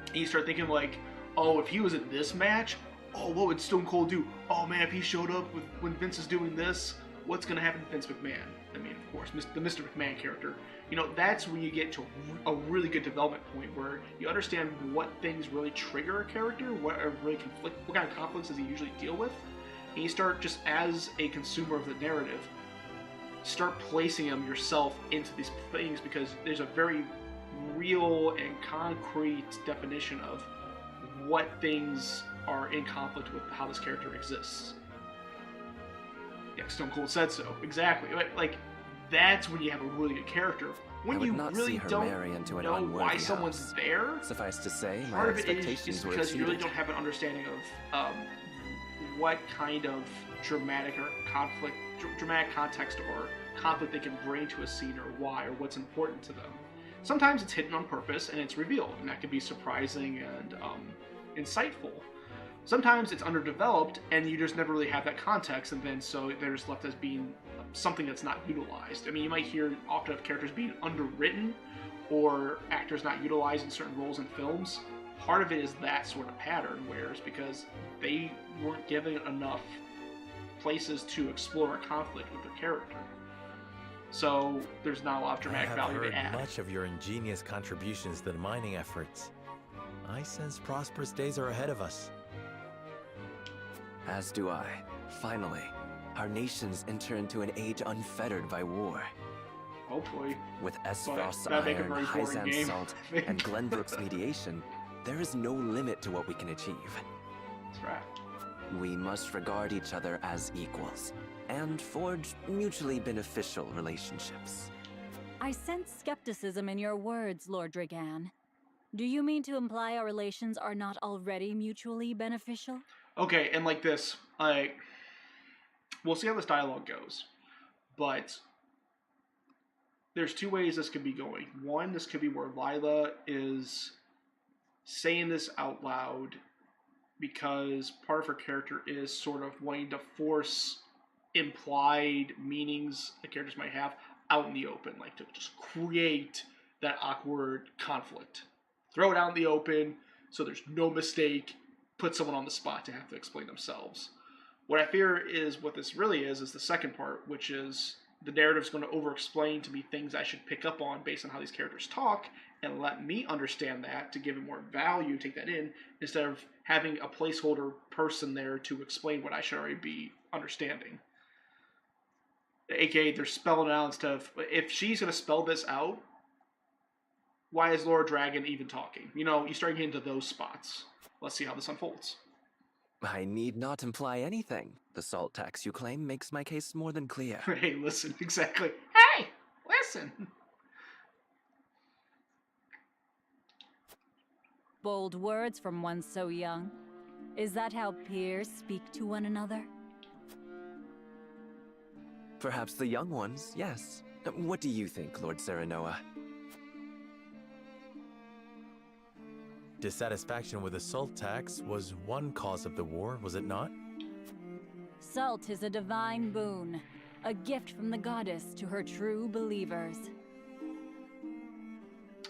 [SPEAKER 1] and you start thinking like, oh, if he was in this match, oh, what would Stone Cold do? Oh man, if he showed up when Vince is doing this, what's going to happen to Vince McMahon? I mean, of course, the Mr. McMahon character. You know, that's when you get to a really good development point where you understand what things really trigger a character, what are really what kind of conflicts does he usually deal with, and you start just as a consumer of the narrative, start placing them yourself into these things because there's a very real and concrete definition of what things are in conflict with how this character exists. Yeah, Stone Cold said so. Exactly. Like that's when you have a really good character. When you really don't know why someone's there.
[SPEAKER 7] Suffice to say, my
[SPEAKER 1] part of it
[SPEAKER 7] expectations
[SPEAKER 1] is
[SPEAKER 7] were
[SPEAKER 1] because you really
[SPEAKER 7] exceeded.
[SPEAKER 1] don't have an understanding of what kind of dramatic context or conflict they can bring to a scene or why or what's important to them. Sometimes it's hidden on purpose and it's revealed, and that can be surprising and insightful. Sometimes it's underdeveloped and you just never really have that context, and then so they're just left as being something that's not utilized. I mean, you might hear often of characters being underwritten or actors not utilized in certain roles in films. Part of it is that sort of pattern, where it's because they weren't given enough places to explore a conflict with their character. So there's not a lot of dramatic value to add.
[SPEAKER 5] I have heard much of your ingenious contributions to the mining efforts. I sense prosperous days are ahead of us.
[SPEAKER 7] As do I. Finally, our nations enter into an age unfettered by war.
[SPEAKER 1] Hopefully.
[SPEAKER 7] With Esfrost's
[SPEAKER 1] that'd make a
[SPEAKER 7] iron,
[SPEAKER 1] very boring
[SPEAKER 7] Hyzan's
[SPEAKER 1] game.
[SPEAKER 7] salt, and Glenbrook's mediation, there is no limit to what we can achieve.
[SPEAKER 1] That's right.
[SPEAKER 7] We must regard each other as equals, and forge mutually beneficial relationships.
[SPEAKER 4] I sense skepticism in your words, Lord Dragan. Do you mean to imply our relations are not already mutually beneficial?
[SPEAKER 1] Okay, and like this, we'll see how this dialogue goes, but there's two ways this could be going. One, this could be where Lila is saying this out loud because part of her character is sort of wanting to force implied meanings the characters might have out in the open, like to just create that awkward conflict. Throw it out in the open so there's no mistake, put someone on the spot to have to explain themselves. What I fear is what this really is the second part, which is the narrative's going to over-explain to me things I should pick up on based on how these characters talk, and let me understand that to give it more value, take that in, instead of having a placeholder person there to explain what I should already be understanding. AKA, they're spelling it out instead of, if she's going to spell this out, why is Laura Dragon even talking? You know, you start getting into those spots. Let's see how this unfolds.
[SPEAKER 7] I need not imply anything. The salt tax you claim makes my case more than clear.
[SPEAKER 1] Hey, listen, exactly. Hey, listen.
[SPEAKER 4] Bold words from one so young. Is that how peers speak to one another?
[SPEAKER 7] Perhaps the young ones, yes. What do you think, Lord Serenoa?
[SPEAKER 5] Dissatisfaction with the salt tax was one cause of the war, was it not?
[SPEAKER 4] Salt is a divine boon, a gift from the goddess to her true believers.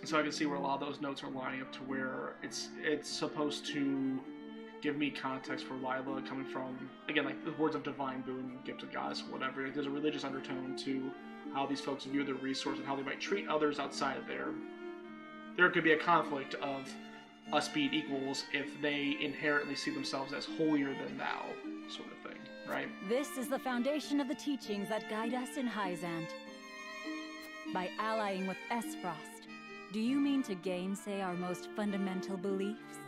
[SPEAKER 1] So I can see where a lot of those notes are lining up to where it's supposed to give me context for Lila coming from, again, like the words of divine boon, gift of goddess, whatever. There's a religious undertone to how these folks view their resource and how they might treat others outside of there. There could be a conflict of us being equals if they inherently see themselves as holier than thou, sort of thing, right?
[SPEAKER 4] This is the foundation of the teachings that guide us in Hyzant. By allying with Esfrost, do you mean to gainsay our most fundamental beliefs?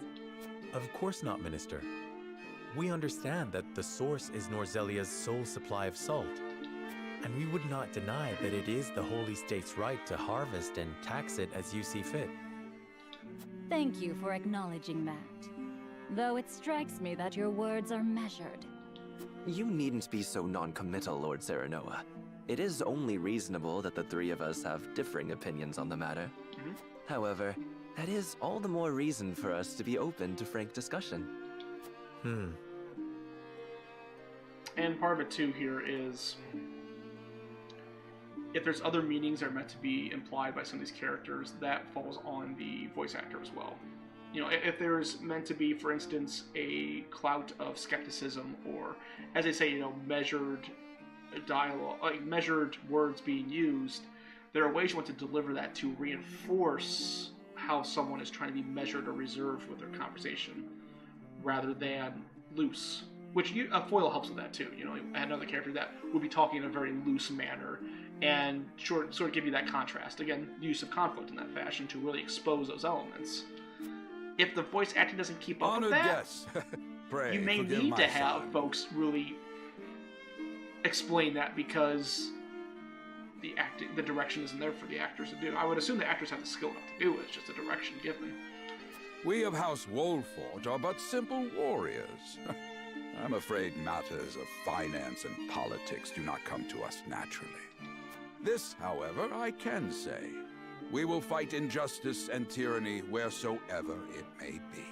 [SPEAKER 5] Of course not, Minister. We understand that the source is Norzelia's sole supply of salt, and we would not deny that it is the Holy State's right to harvest and tax it as you see fit.
[SPEAKER 4] Thank you for acknowledging that. Though it strikes me that your words are measured.
[SPEAKER 7] You needn't be so non-committal, Lord Serenoa. It is only reasonable that the three of us have differing opinions on the matter. However, that is all the more reason for us to be open to frank discussion.
[SPEAKER 1] And part of it too here is, if there's other meanings that are meant to be implied by some of these characters, that falls on the voice actor as well. You know, if there's meant to be, for instance, a clout of skepticism, or, as they say, you know, measured dialogue, like measured words being used, there are ways you want to deliver that to reinforce how someone is trying to be measured or reserved with their conversation, rather than loose. Which Foil helps with that too. You know, another character that would be talking in a very loose manner, and sort of give you that contrast. Again, use of conflict in that fashion to really expose those elements. If the voice acting doesn't keep up
[SPEAKER 3] Honored
[SPEAKER 1] with that,
[SPEAKER 3] guests. Pray
[SPEAKER 1] you may
[SPEAKER 3] forgive
[SPEAKER 1] need
[SPEAKER 3] my
[SPEAKER 1] to have
[SPEAKER 3] son.
[SPEAKER 1] folks really explain that, because the direction isn't there for the actors to do. I would assume the actors have the skill enough to do it. It's just a direction given.
[SPEAKER 3] We of House Wolforge are but simple warriors. I'm afraid matters of finance and politics do not come to us naturally. This, however, I can say. We will fight injustice and tyranny wheresoever it may be.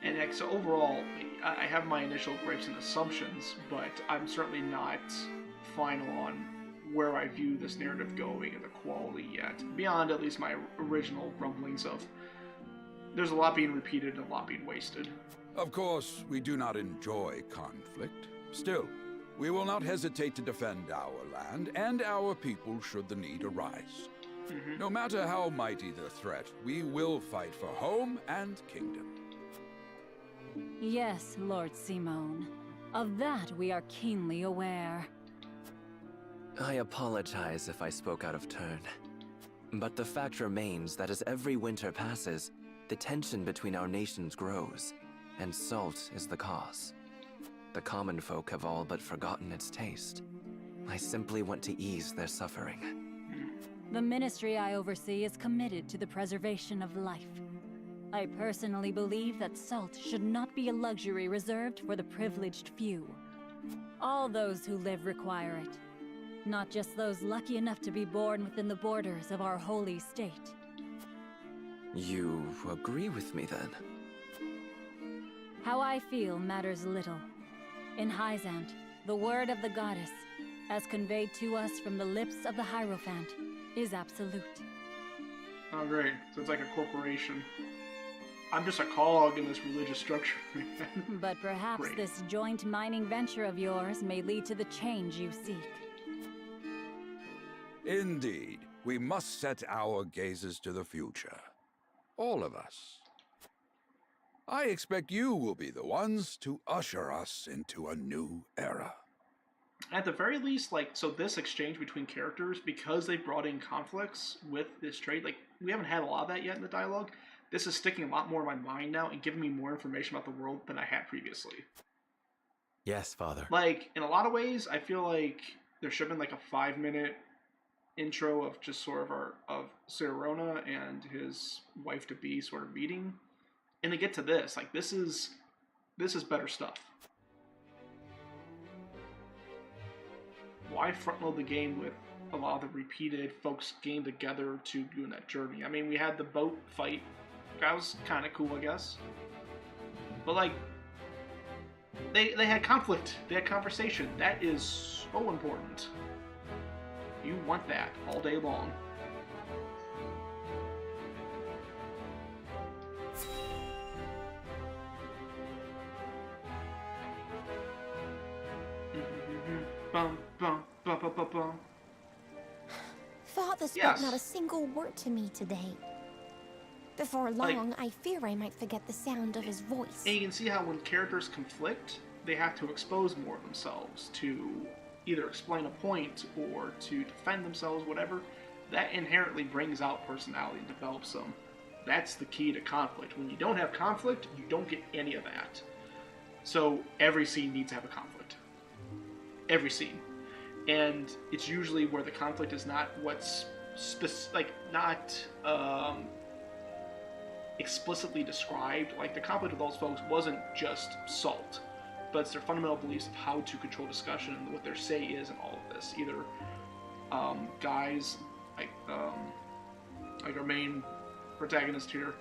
[SPEAKER 1] And so overall, I have my initial gripes and assumptions, but I'm certainly not final on where I view this narrative going and the quality yet, beyond at least my original rumblings of there's a lot being repeated and a lot being wasted.
[SPEAKER 3] Of course, we do not enjoy conflict. Still, we will not hesitate to defend our land and our people should the need arise. No matter how mighty the threat, we will fight for home and kingdom.
[SPEAKER 4] Yes, Lord Simone. Of that we are keenly aware.
[SPEAKER 7] I apologize if I spoke out of turn. But the fact remains that as every winter passes, the tension between our nations grows, and salt is the cause. The common folk have all but forgotten its taste. I simply want to ease their suffering.
[SPEAKER 4] The ministry I oversee is committed to the preservation of life. I personally believe that salt should not be a luxury reserved for the privileged few. All those who live require it, not just those lucky enough to be born within the borders of our holy state.
[SPEAKER 7] You agree with me then?
[SPEAKER 4] How I feel matters little. In Hyzant, the word of the goddess, as conveyed to us from the lips of the Hierophant, is absolute.
[SPEAKER 1] Oh, great. So it's like a corporation. I'm just a cog in this religious structure.
[SPEAKER 4] But perhaps
[SPEAKER 1] Great.
[SPEAKER 4] this joint mining venture of yours may lead to the change you seek.
[SPEAKER 3] Indeed, we must set our gazes to the future. All of us. I expect you will be the ones to usher us into a new era.
[SPEAKER 1] At the very least, so this exchange between characters, because they brought in conflicts with this trade, we haven't had a lot of that yet in the dialogue. This is sticking a lot more in my mind now and giving me more information about the world than I had previously.
[SPEAKER 5] Yes, Father.
[SPEAKER 1] In a lot of ways, I feel like there should have been a 5-minute intro of just sort of Serona and his wife-to-be sort of meeting. And to get to this, this is better stuff. Why front-load the game with a lot of the repeated folks game together to do that journey? I mean, we had the boat fight. That was kind of cool, I guess. But, they had conflict. They had conversation. That is so important. You want that all day long. Bum, bum, bum, bum, bum, bum.
[SPEAKER 6] Father spoke
[SPEAKER 1] Yes.
[SPEAKER 6] not a single word to me today. Before long, I fear I might forget the sound of his voice.
[SPEAKER 1] And you can see how when characters conflict, they have to expose more of themselves to either explain a point or to defend themselves, whatever. That inherently brings out personality and develops them. That's the key to conflict. When you don't have conflict, you don't get any of that. So every scene needs to have a conflict. Every scene. And it's usually where the conflict is not what's explicitly described. The conflict with those folks wasn't just salt. but it's their fundamental beliefs of how to control discussion and what their say is in all of this. Either guys like our main protagonist here,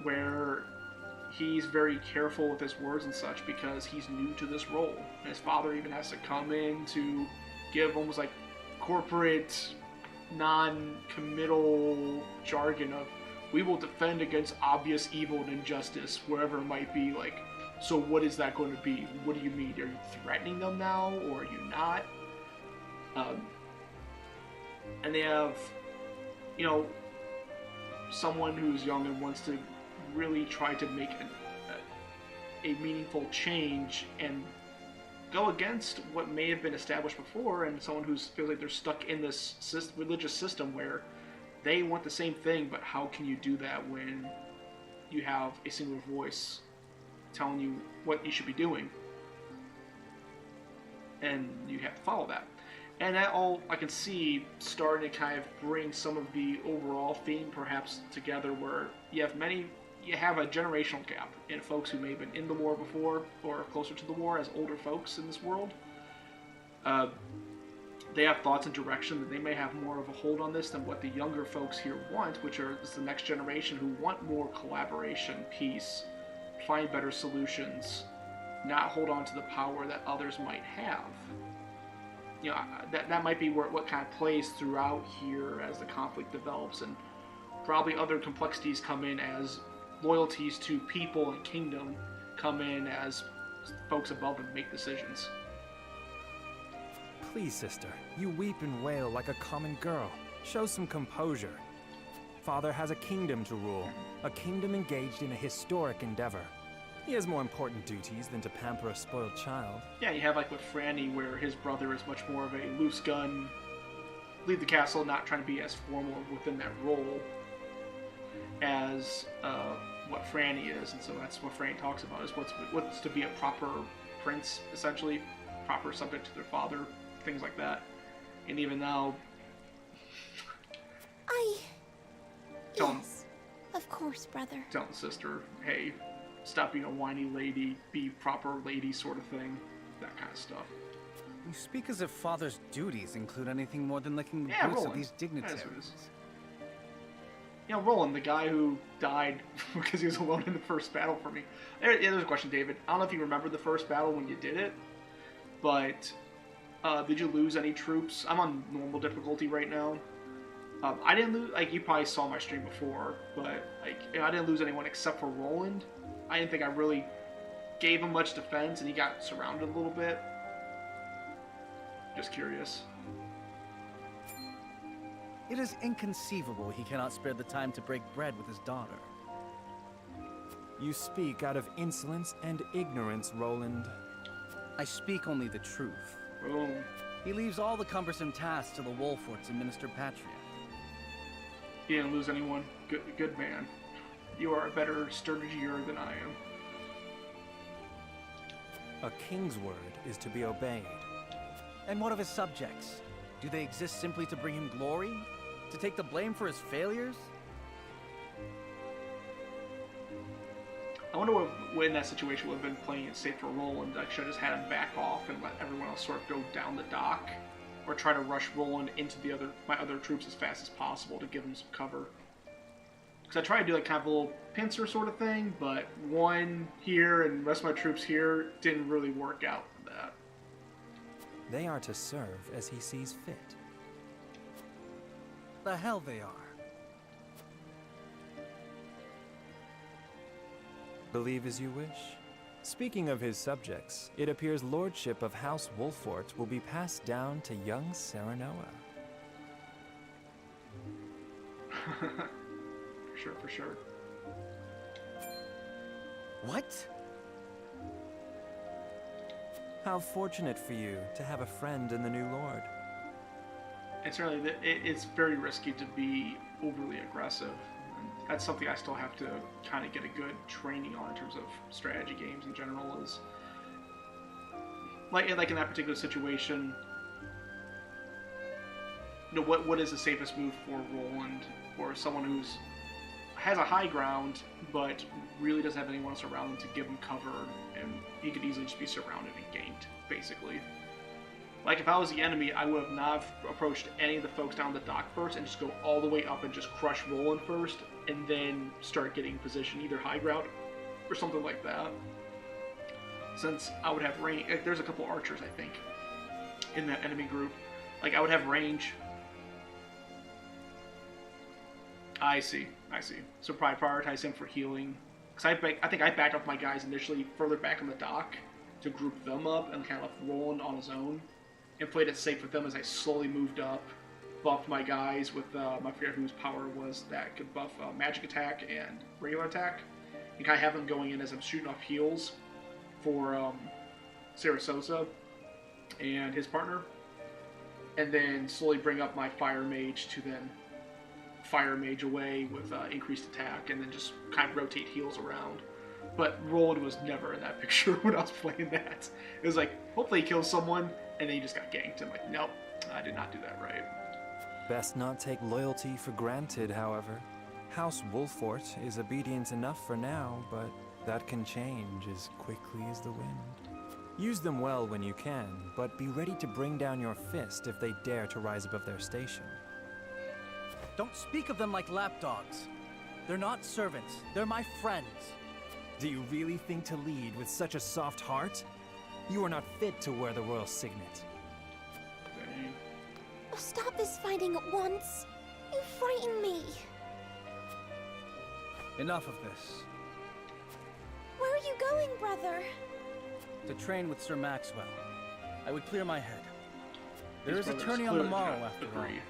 [SPEAKER 1] where he's very careful with his words and such because he's new to this role. And his father even has to come in to give almost like corporate, non-committal jargon of, we will defend against obvious evil and injustice wherever it might be. Like, so what is that going to be? What do you mean? Are you threatening them now, or are you not? And they have, you know, someone who's young and wants to really try to make a meaningful change and go against what may have been established before, and someone who feels like they're stuck in this religious system where they want the same thing, but how can you do that when you have a singular voice telling you what you should be doing? And you have to follow that. And that all, I can see, starting to kind of bring some of the overall theme perhaps together, where you have a generational gap in folks who may have been in the war before or closer to the war as older folks in this world. They have thoughts and direction that they may have more of a hold on this than what the younger folks here want, which is the next generation who want more collaboration, peace, find better solutions, not hold on to the power that others might have. You know, that might be what kind of plays throughout here as the conflict develops, and probably other complexities come in as loyalties to people and kingdom come in as folks above them make decisions.
[SPEAKER 8] Please, sister, you weep and wail like a common girl. Show some composure. Father has a kingdom to rule, a kingdom engaged in a historic endeavor. He has more important duties than to pamper a spoiled child.
[SPEAKER 1] Yeah, you have like with Franny, where his brother is much more of a loose gun, leave the castle, not trying to be as formal within that role as what Franny is, and so that's what Franny talks about, is what's to be a proper prince, essentially, proper subject to their father, things like that. And even now,
[SPEAKER 6] Yes, of course, brother.
[SPEAKER 1] telling the sister, hey, stop being a whiny lady, be proper lady sort of thing, that kind of stuff.
[SPEAKER 9] You speak as if father's duties include anything more than licking the boots
[SPEAKER 1] Roland.
[SPEAKER 9] of these dignitaries.
[SPEAKER 1] That's what it is. You know, Roland, the guy who died because he was alone in the first battle for me. There's a question, David. I don't know if you remember the first battle when you did it, but did you lose any troops? I'm on normal difficulty right now. I didn't lose, like, you probably saw my stream before, but like, I didn't lose anyone except for Roland. I didn't think I really gave him much defense, and he got surrounded a little bit. Just curious.
[SPEAKER 9] It is inconceivable he cannot spare the time to break bread with his daughter.
[SPEAKER 8] You speak out of insolence and ignorance, Roland.
[SPEAKER 9] I speak only the truth.
[SPEAKER 1] Boom.
[SPEAKER 9] He leaves all the cumbersome tasks to the Wolforts and Minister Patria.
[SPEAKER 1] You didn't lose anyone. Good man. You are a better strategier than I am.
[SPEAKER 8] A king's word is to be obeyed.
[SPEAKER 9] And what of his subjects? Do they exist simply to bring him glory? To take the blame for his failures?
[SPEAKER 1] I wonder what in that situation would have been playing it safe for Roland. I should have just had him back off and let everyone else sort of go down the dock, or try to rush Roland into my other troops as fast as possible to give him some cover. Because I tried to do like kind of a little pincer sort of thing, but one here and the rest of my troops here didn't really work out for that.
[SPEAKER 8] They are to serve as he sees fit.
[SPEAKER 9] The hell they are.
[SPEAKER 8] Believe as you wish. Speaking of his subjects, it appears lordship of House Wolfort will be passed down to young Serenoa.
[SPEAKER 1] For sure.
[SPEAKER 9] What?
[SPEAKER 8] How fortunate for you to have a friend in the new lord.
[SPEAKER 1] And certainly, it's very risky to be overly aggressive. And that's something I still have to kind of get a good training on in terms of strategy games in general. Is like in that particular situation, you know, what is the safest move for Roland or someone who's has a high ground, but really doesn't have anyone else around him to give him cover, and he could easily just be surrounded and ganked, basically. Like, if I was the enemy, I would have not approached any of the folks down the dock first and just go all the way up and just crush Roland first, and then start getting position, either high ground or something like that. Since I would have range, there's a couple archers, I think, in that enemy group. Like, I would have range. I see. So probably prioritize him for healing. Because I think I backed off my guys initially further back on the dock to group them up and kind of left Roland on his own. And played it safe with them as I slowly moved up. Buffed my guys with, I forget whose power was that could buff magic attack and regular attack. And kind of have them going in as I'm shooting off heals for Sarasosa and his partner. And then slowly bring up my fire mage to then fire mage away with increased attack, and then just kind of rotate heals around. But Roland was never in that picture when I was playing that. It was like, hopefully he kills someone, and then he just got ganked. I'm like, nope, I did not do that right.
[SPEAKER 8] Best not take loyalty for granted, however. House Wolfort is obedient enough for now, but that can change as quickly as the wind. Use them well when you can, but be ready to bring down your fist if they dare to rise above their station.
[SPEAKER 9] Don't speak of them like lapdogs. They're not servants. They're my friends.
[SPEAKER 8] Do you really think to lead with such a soft heart? You are not fit to wear the royal signet.
[SPEAKER 6] Oh, stop this fighting at once. You frighten me.
[SPEAKER 9] Enough of this.
[SPEAKER 6] Where are you going, brother?
[SPEAKER 9] To train with Sir Maxwell. I would clear my head. There is a
[SPEAKER 1] brothers
[SPEAKER 9] tourney on the
[SPEAKER 1] clearly
[SPEAKER 9] morrow, after all.
[SPEAKER 1] agree.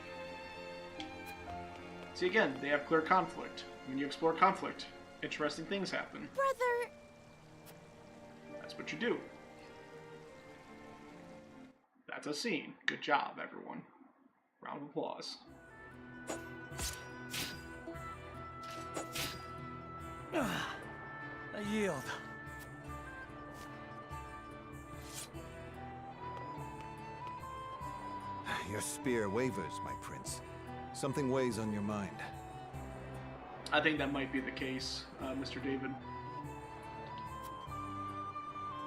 [SPEAKER 1] See, again, they have clear conflict. When you explore conflict, interesting things happen.
[SPEAKER 6] Brother!
[SPEAKER 1] That's what you do. That's a scene. Good job, everyone. Round of applause.
[SPEAKER 9] I yield.
[SPEAKER 10] Your spear wavers, my prince. Something weighs on your mind.
[SPEAKER 1] I think that might be the case, Mr. David.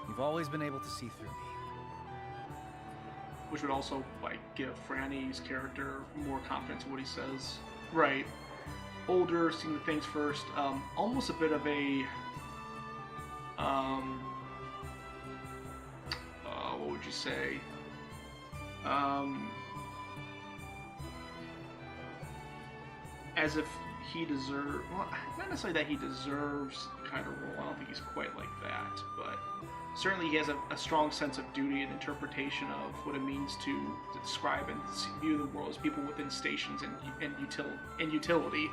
[SPEAKER 9] You've always been able to see through me.
[SPEAKER 1] Which would also, like, give Franny's character more confidence in what he says. Right. Older, seeing the things first. Almost a bit of a... what would you say? As if he deserves... Well, not necessarily that he deserves the kind of role. I don't think he's quite like that. But certainly he has a strong sense of duty and interpretation of what it means to describe and view the world as people within stations and utility,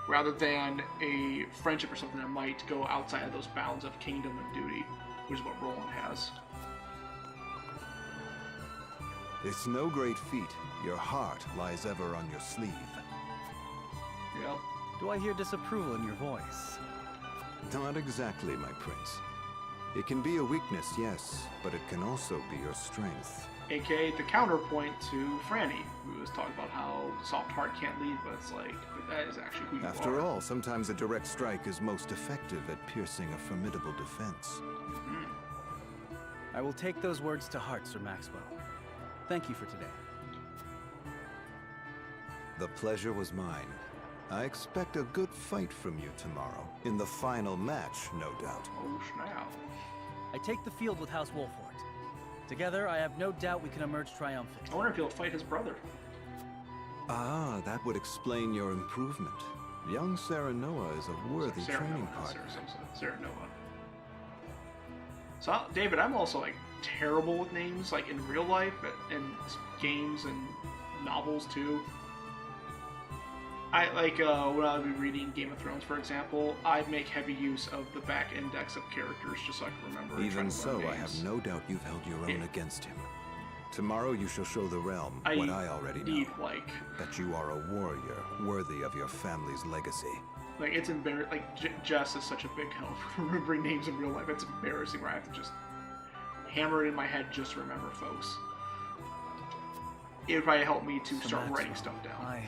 [SPEAKER 1] rather than a friendship or something that might go outside of those bounds of kingdom and duty, which is what Roland has.
[SPEAKER 10] It's no great feat. Your heart lies ever on your sleeve.
[SPEAKER 1] Yep.
[SPEAKER 9] Do I hear disapproval in your voice?
[SPEAKER 10] Not exactly, my prince. It can be a weakness, yes, but it can also be your strength.
[SPEAKER 1] AKA the counterpoint to Franny, who was talking about how soft heart can't lead, but it's like, that is actually who you are.
[SPEAKER 10] After all, sometimes a direct strike is most effective at piercing a formidable defense.
[SPEAKER 1] Mm-hmm.
[SPEAKER 9] I will take those words to heart, Sir Maxwell. Thank you for today.
[SPEAKER 10] The pleasure was mine. I expect a good fight from you tomorrow. In the final match, no doubt.
[SPEAKER 1] Oh, snap.
[SPEAKER 9] I take the field with House Wolfort. Together, I have no doubt we can emerge triumphant.
[SPEAKER 1] I wonder if he'll fight his brother.
[SPEAKER 10] Ah, that would explain your improvement. Young Serenoa is a worthy training partner.
[SPEAKER 1] Serenoa. So, David, I'm also, like, terrible with names, like, in real life, and games and novels, too. I, like, when I would be reading Game of Thrones, for example, I'd make heavy use of the back index of characters just so I can remember.
[SPEAKER 10] Even so, I have no doubt you've held your own against him. Tomorrow you shall show the realm what I already know. That you are a warrior worthy of your family's legacy.
[SPEAKER 1] Like, it's embarrassing. Like, Jess is such a big help remembering names in real life. It's embarrassing where I have to just hammer it in my head just to remember folks. It would probably help me to start writing stuff down.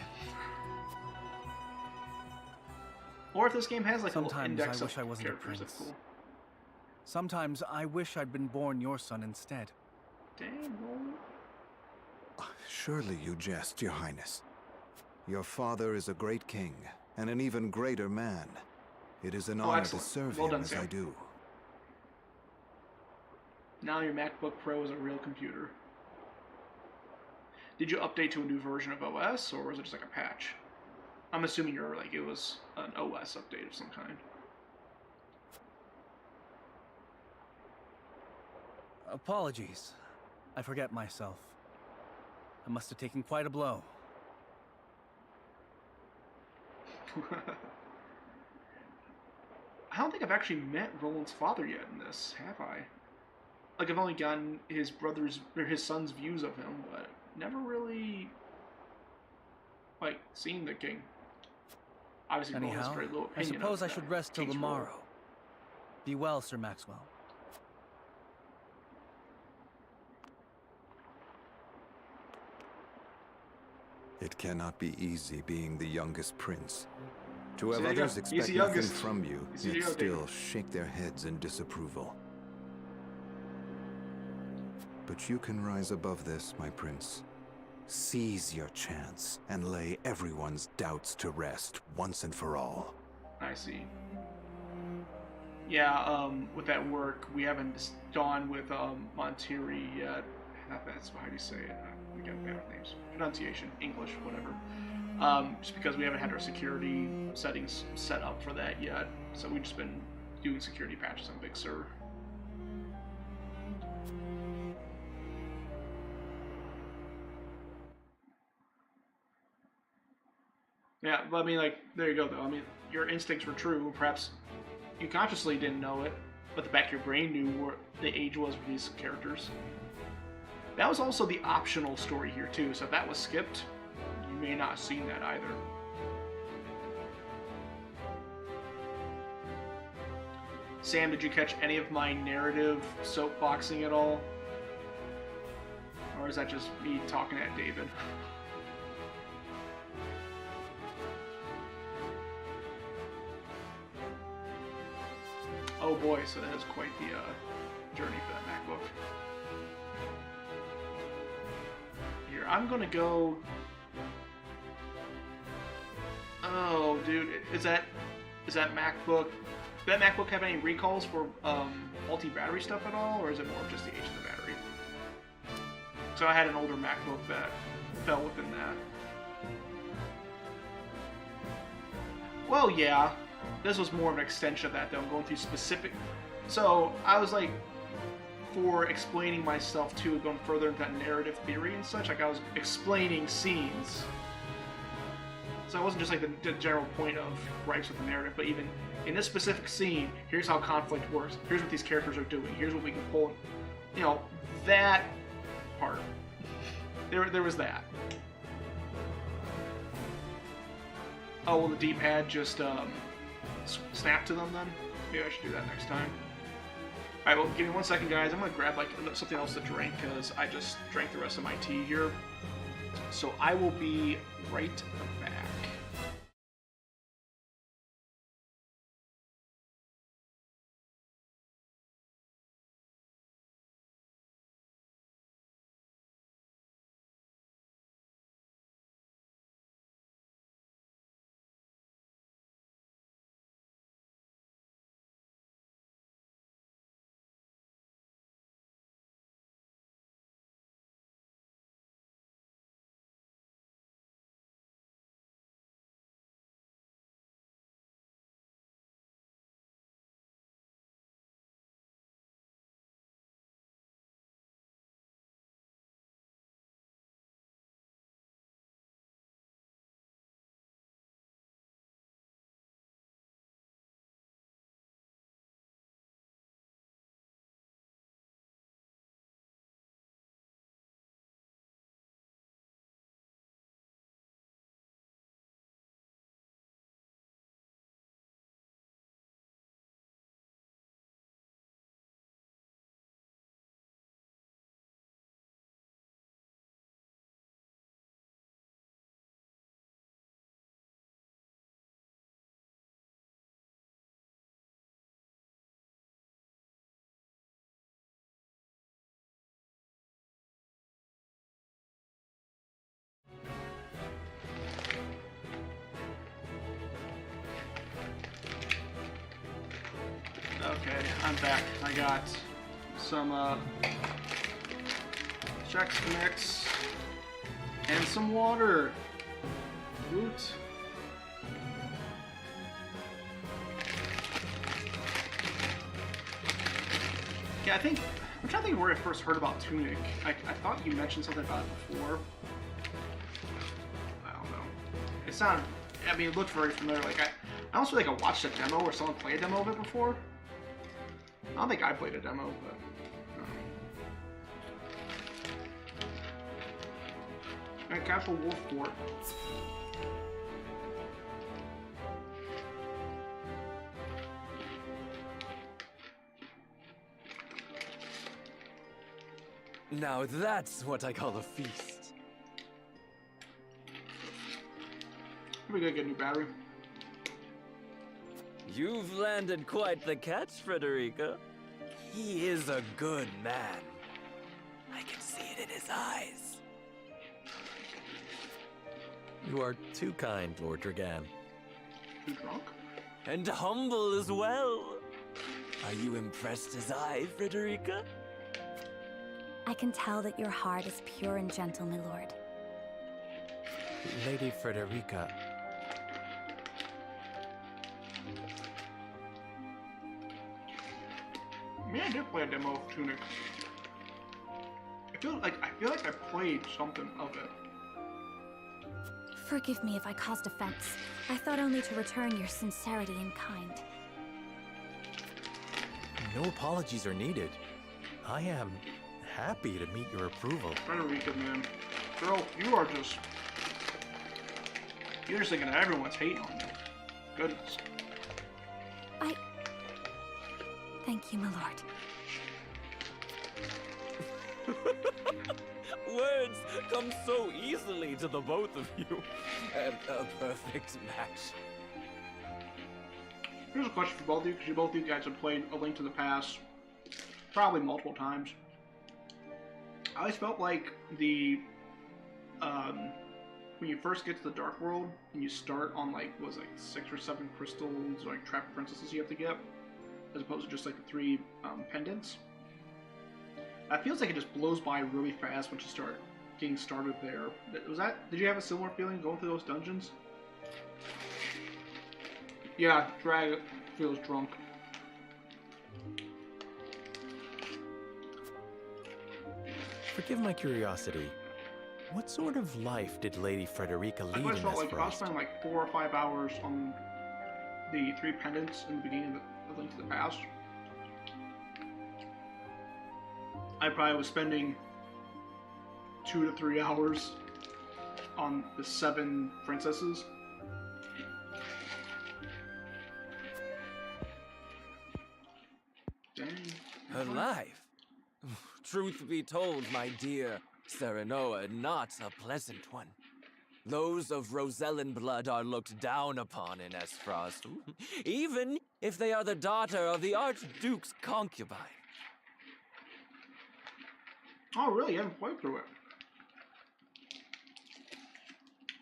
[SPEAKER 1] Or if this game has like a little
[SPEAKER 9] Sometimes
[SPEAKER 1] index
[SPEAKER 9] I wish
[SPEAKER 1] of
[SPEAKER 9] I wasn't a
[SPEAKER 1] characters, that's
[SPEAKER 9] prince.
[SPEAKER 1] cool.
[SPEAKER 9] Sometimes I wish I'd been born your son instead.
[SPEAKER 1] Dang,
[SPEAKER 10] Surely you jest, Your Highness. Your father is a great king, and an even greater man. It is an honor to serve him as I do.
[SPEAKER 1] Now your MacBook Pro is a real computer. Did you update to a new version of OS, or was it just like a patch? I'm assuming you're like it was an OS update of some kind.
[SPEAKER 9] Apologies. I forget myself. I must have taken quite a blow.
[SPEAKER 1] I don't think I've actually met Roland's father yet in this, have I? Like, I've only gotten his brother's or his son's views of him, but never really like seen the king. Obviously, Roland has very little opinion.
[SPEAKER 9] I suppose I should rest till the morrow. Be well, Sir Maxwell.
[SPEAKER 10] It cannot be easy being the youngest prince. To have others expect nothing from you, yet still shake their heads in disapproval. But you can rise above this, my prince. Seize your chance and lay everyone's doubts to rest once and for all.
[SPEAKER 1] I see. Yeah, with that work, we haven't gone with Monterey yet. That's how do you say it? We got bad names. Pronunciation, English, whatever. Just because we haven't had our security settings set up for that yet. So we've just been doing security patches on Big Sur. Yeah, but I mean, like, there you go, though. I mean, your instincts were true. Perhaps you consciously didn't know it, but the back of your brain knew what the age was for these characters. That was also the optional story here, too, so if that was skipped, you may not have seen that either. Sam, did you catch any of my narrative soapboxing at all? Or is that just me talking at David? Oh boy, so that is quite the journey for that MacBook. Here, I'm gonna go... Oh, dude, is that MacBook... Did that MacBook have any recalls for faulty battery stuff at all, or is it more of just the age of the battery? So I had an older MacBook that fell within that. Well, yeah. This was more of an extension of that, though. I'm going through specific... So, I was, like, for explaining myself, too, going further into that narrative theory and such, like, I was explaining scenes. So it wasn't just, like, the general point of gripes with the narrative, but even in this specific scene, here's how conflict works. Here's what these characters are doing. Here's what we can pull. You know, that part. There was that. Oh, will the D-pad just, snap to them then? Maybe I should do that next time. Alright, well, give me 1 second, guys. I'm gonna grab, like, something else to drink, because I just drank the rest of my tea here. So I will be right back. I'm back. I got some Chex Mix and some water. Root. Yeah, I'm trying to think where I first heard about Tunic. I thought you mentioned something about it before. I don't know. It sounded, I mean, it looked very familiar. Like, I don't feel like I watched a demo or someone played a demo of it before. I don't think I played a demo, but... Alright, Castle Wolf Fort.
[SPEAKER 7] Now that's what I call a feast.
[SPEAKER 1] We're gonna get a new battery.
[SPEAKER 7] You've landed quite the catch, Frederica. He is a good man. I can see it in his eyes.
[SPEAKER 5] You are too kind, Lord Dragan.
[SPEAKER 1] You drunk?
[SPEAKER 7] And humble as well. Are you impressed as I, Frederica?
[SPEAKER 11] I can tell that your heart is pure and gentle, my lord.
[SPEAKER 5] Lady Frederica.
[SPEAKER 1] I did play a demo of Tunic. I feel like I played something of it.
[SPEAKER 11] Forgive me if I caused offense. I thought only to return your sincerity in kind.
[SPEAKER 5] No apologies are needed. I am happy to meet your approval.
[SPEAKER 1] Frederica, man. Girl, you're just thinking that everyone's hating on you. Goodness.
[SPEAKER 11] Thank you, my lord.
[SPEAKER 7] Words come so easily to the both of you. A perfect match.
[SPEAKER 1] Here's a question for both of you, because both of you guys have played A Link to the Past probably multiple times. I always felt like when you first get to the Dark World and you start on like 6 or 7 crystals, like trapped princesses you have to get, as opposed to just like the 3 pendants. It feels like it just blows by really fast once you start getting started there. Did you have a similar feeling going through those dungeons? Yeah, Drag feels drunk.
[SPEAKER 5] Forgive my curiosity. What sort of life did Lady Frederica lead in this
[SPEAKER 1] felt like I was
[SPEAKER 5] forest?
[SPEAKER 1] spending like 4 or 5 hours on the 3 pendants in the beginning of Link to the Past. I probably was spending 2 to 3 hours on the 7 princesses. Dang.
[SPEAKER 7] Her life? Truth be told, my dear Serenoa, not a pleasant one. Those of Rosellan blood are looked down upon in Esfrost, even if they are the daughter of the Archduke's concubine.
[SPEAKER 1] Oh, really? You haven't played through it.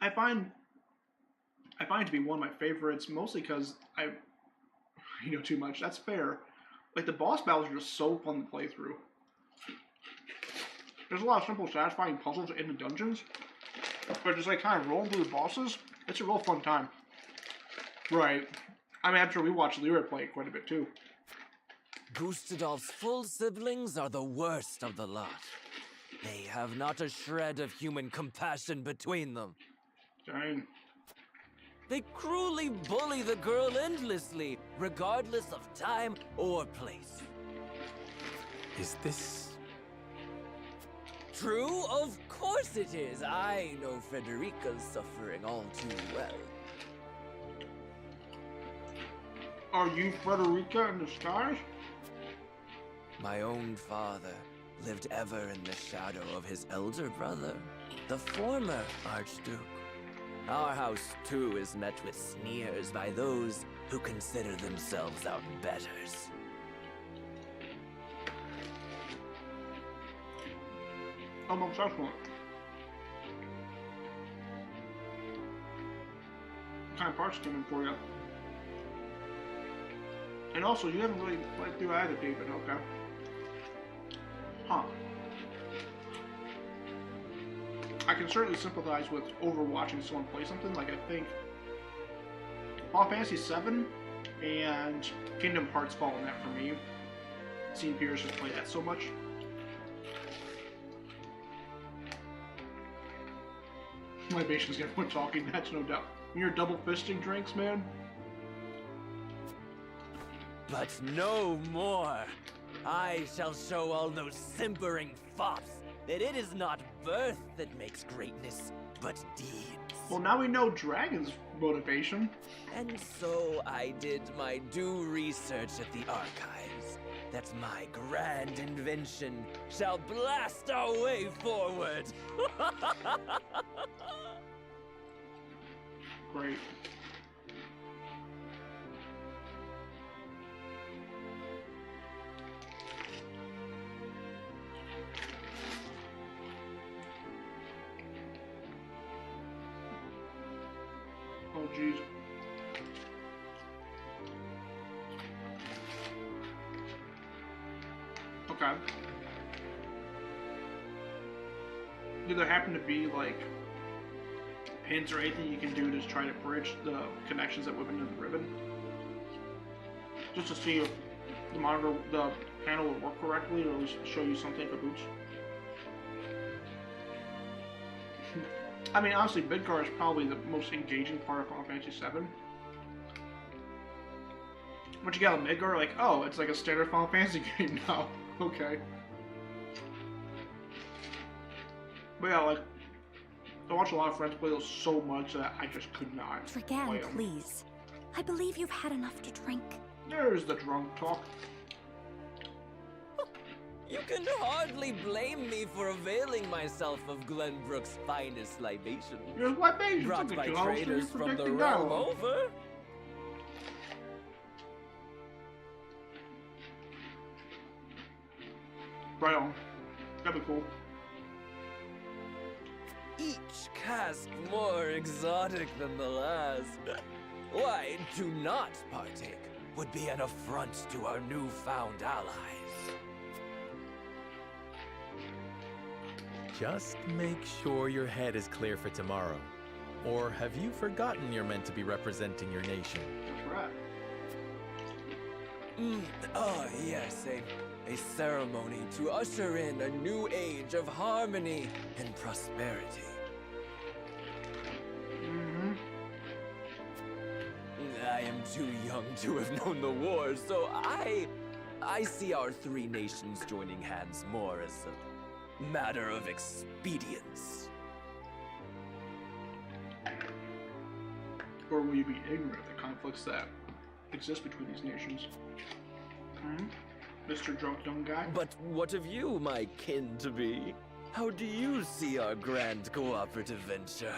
[SPEAKER 1] I find it to be one of my favorites, mostly because you know too much. That's fair. Like, the boss battles are just so fun to play through. There's a lot of simple, satisfying puzzles in the dungeons, but just like kind of rolling through the bosses, it's a real fun time. Right. I mean, I'm sure we watched Lyra play it quite a bit too.
[SPEAKER 7] Gustadolf's full siblings are the worst of the lot. They have not a shred of human compassion between them.
[SPEAKER 1] Dang.
[SPEAKER 7] They cruelly bully the girl endlessly, regardless of time or place.
[SPEAKER 5] Is this...
[SPEAKER 7] True? Of course it is. I know Frederica's suffering all too well.
[SPEAKER 1] Are you Frederica in disguise?
[SPEAKER 7] My own father lived ever in the shadow of his elder brother, the former Archduke. Our house, too, is met with sneers by those who consider themselves our betters.
[SPEAKER 1] I'm obsessed with it. What kind of parts came in for you? And also, you haven't really played through either, David, okay? Huh. I can certainly sympathize with overwatching someone play something. Like, I think Final Fantasy VII and Kingdom Hearts fall in that for me. Seeing peers just play that so much. Libations get everyone talking, that's no doubt. When you're double fisting drinks, man.
[SPEAKER 12] But no more. I shall show all those simpering fops that it is not birth that makes greatness, but deeds.
[SPEAKER 1] Well, now we know Dragon's motivation.
[SPEAKER 12] And so I did my due research at the archives, that my grand invention shall blast our way forward.
[SPEAKER 1] Great. Oh, jeez. Okay. Do there happen to be, like, hints or anything you can do to try to bridge the connections that would have been in the ribbon? Just to see if the monitor, the panel would work correctly, or at least show you something for boots. I mean, honestly, Midgar is probably the most engaging part of Final Fantasy VII. Once you get on Midgar, like, oh, it's like a standard Final Fantasy game now. Okay. But yeah, like, I watch a lot of friends play those so much that I just could not play
[SPEAKER 11] Dragan,
[SPEAKER 1] them.
[SPEAKER 11] please. I believe you've had enough to drink.
[SPEAKER 1] There's the drunk talk.
[SPEAKER 12] You can hardly blame me for availing myself of Glenbrook's finest libation.
[SPEAKER 1] Here's libation.
[SPEAKER 12] Brought by traders from the realm over.
[SPEAKER 1] Right on. That'd be cool.
[SPEAKER 12] Each cask more exotic than the last. Why, to not partake would be an affront to our newfound allies.
[SPEAKER 5] Just make sure your head is clear for tomorrow. Or have you forgotten you're meant to be representing your nation?
[SPEAKER 1] That's right.
[SPEAKER 12] Oh, yes, a ceremony to usher in a new age of harmony and prosperity. I am too young to have known the war, so I see our three nations joining hands more as a matter of expedience.
[SPEAKER 1] Or will you be ignorant of the conflicts that exist between these nations? Mr. Drunk Young Guy?
[SPEAKER 12] But what of you, my kin-to-be? How do you see our grand cooperative venture?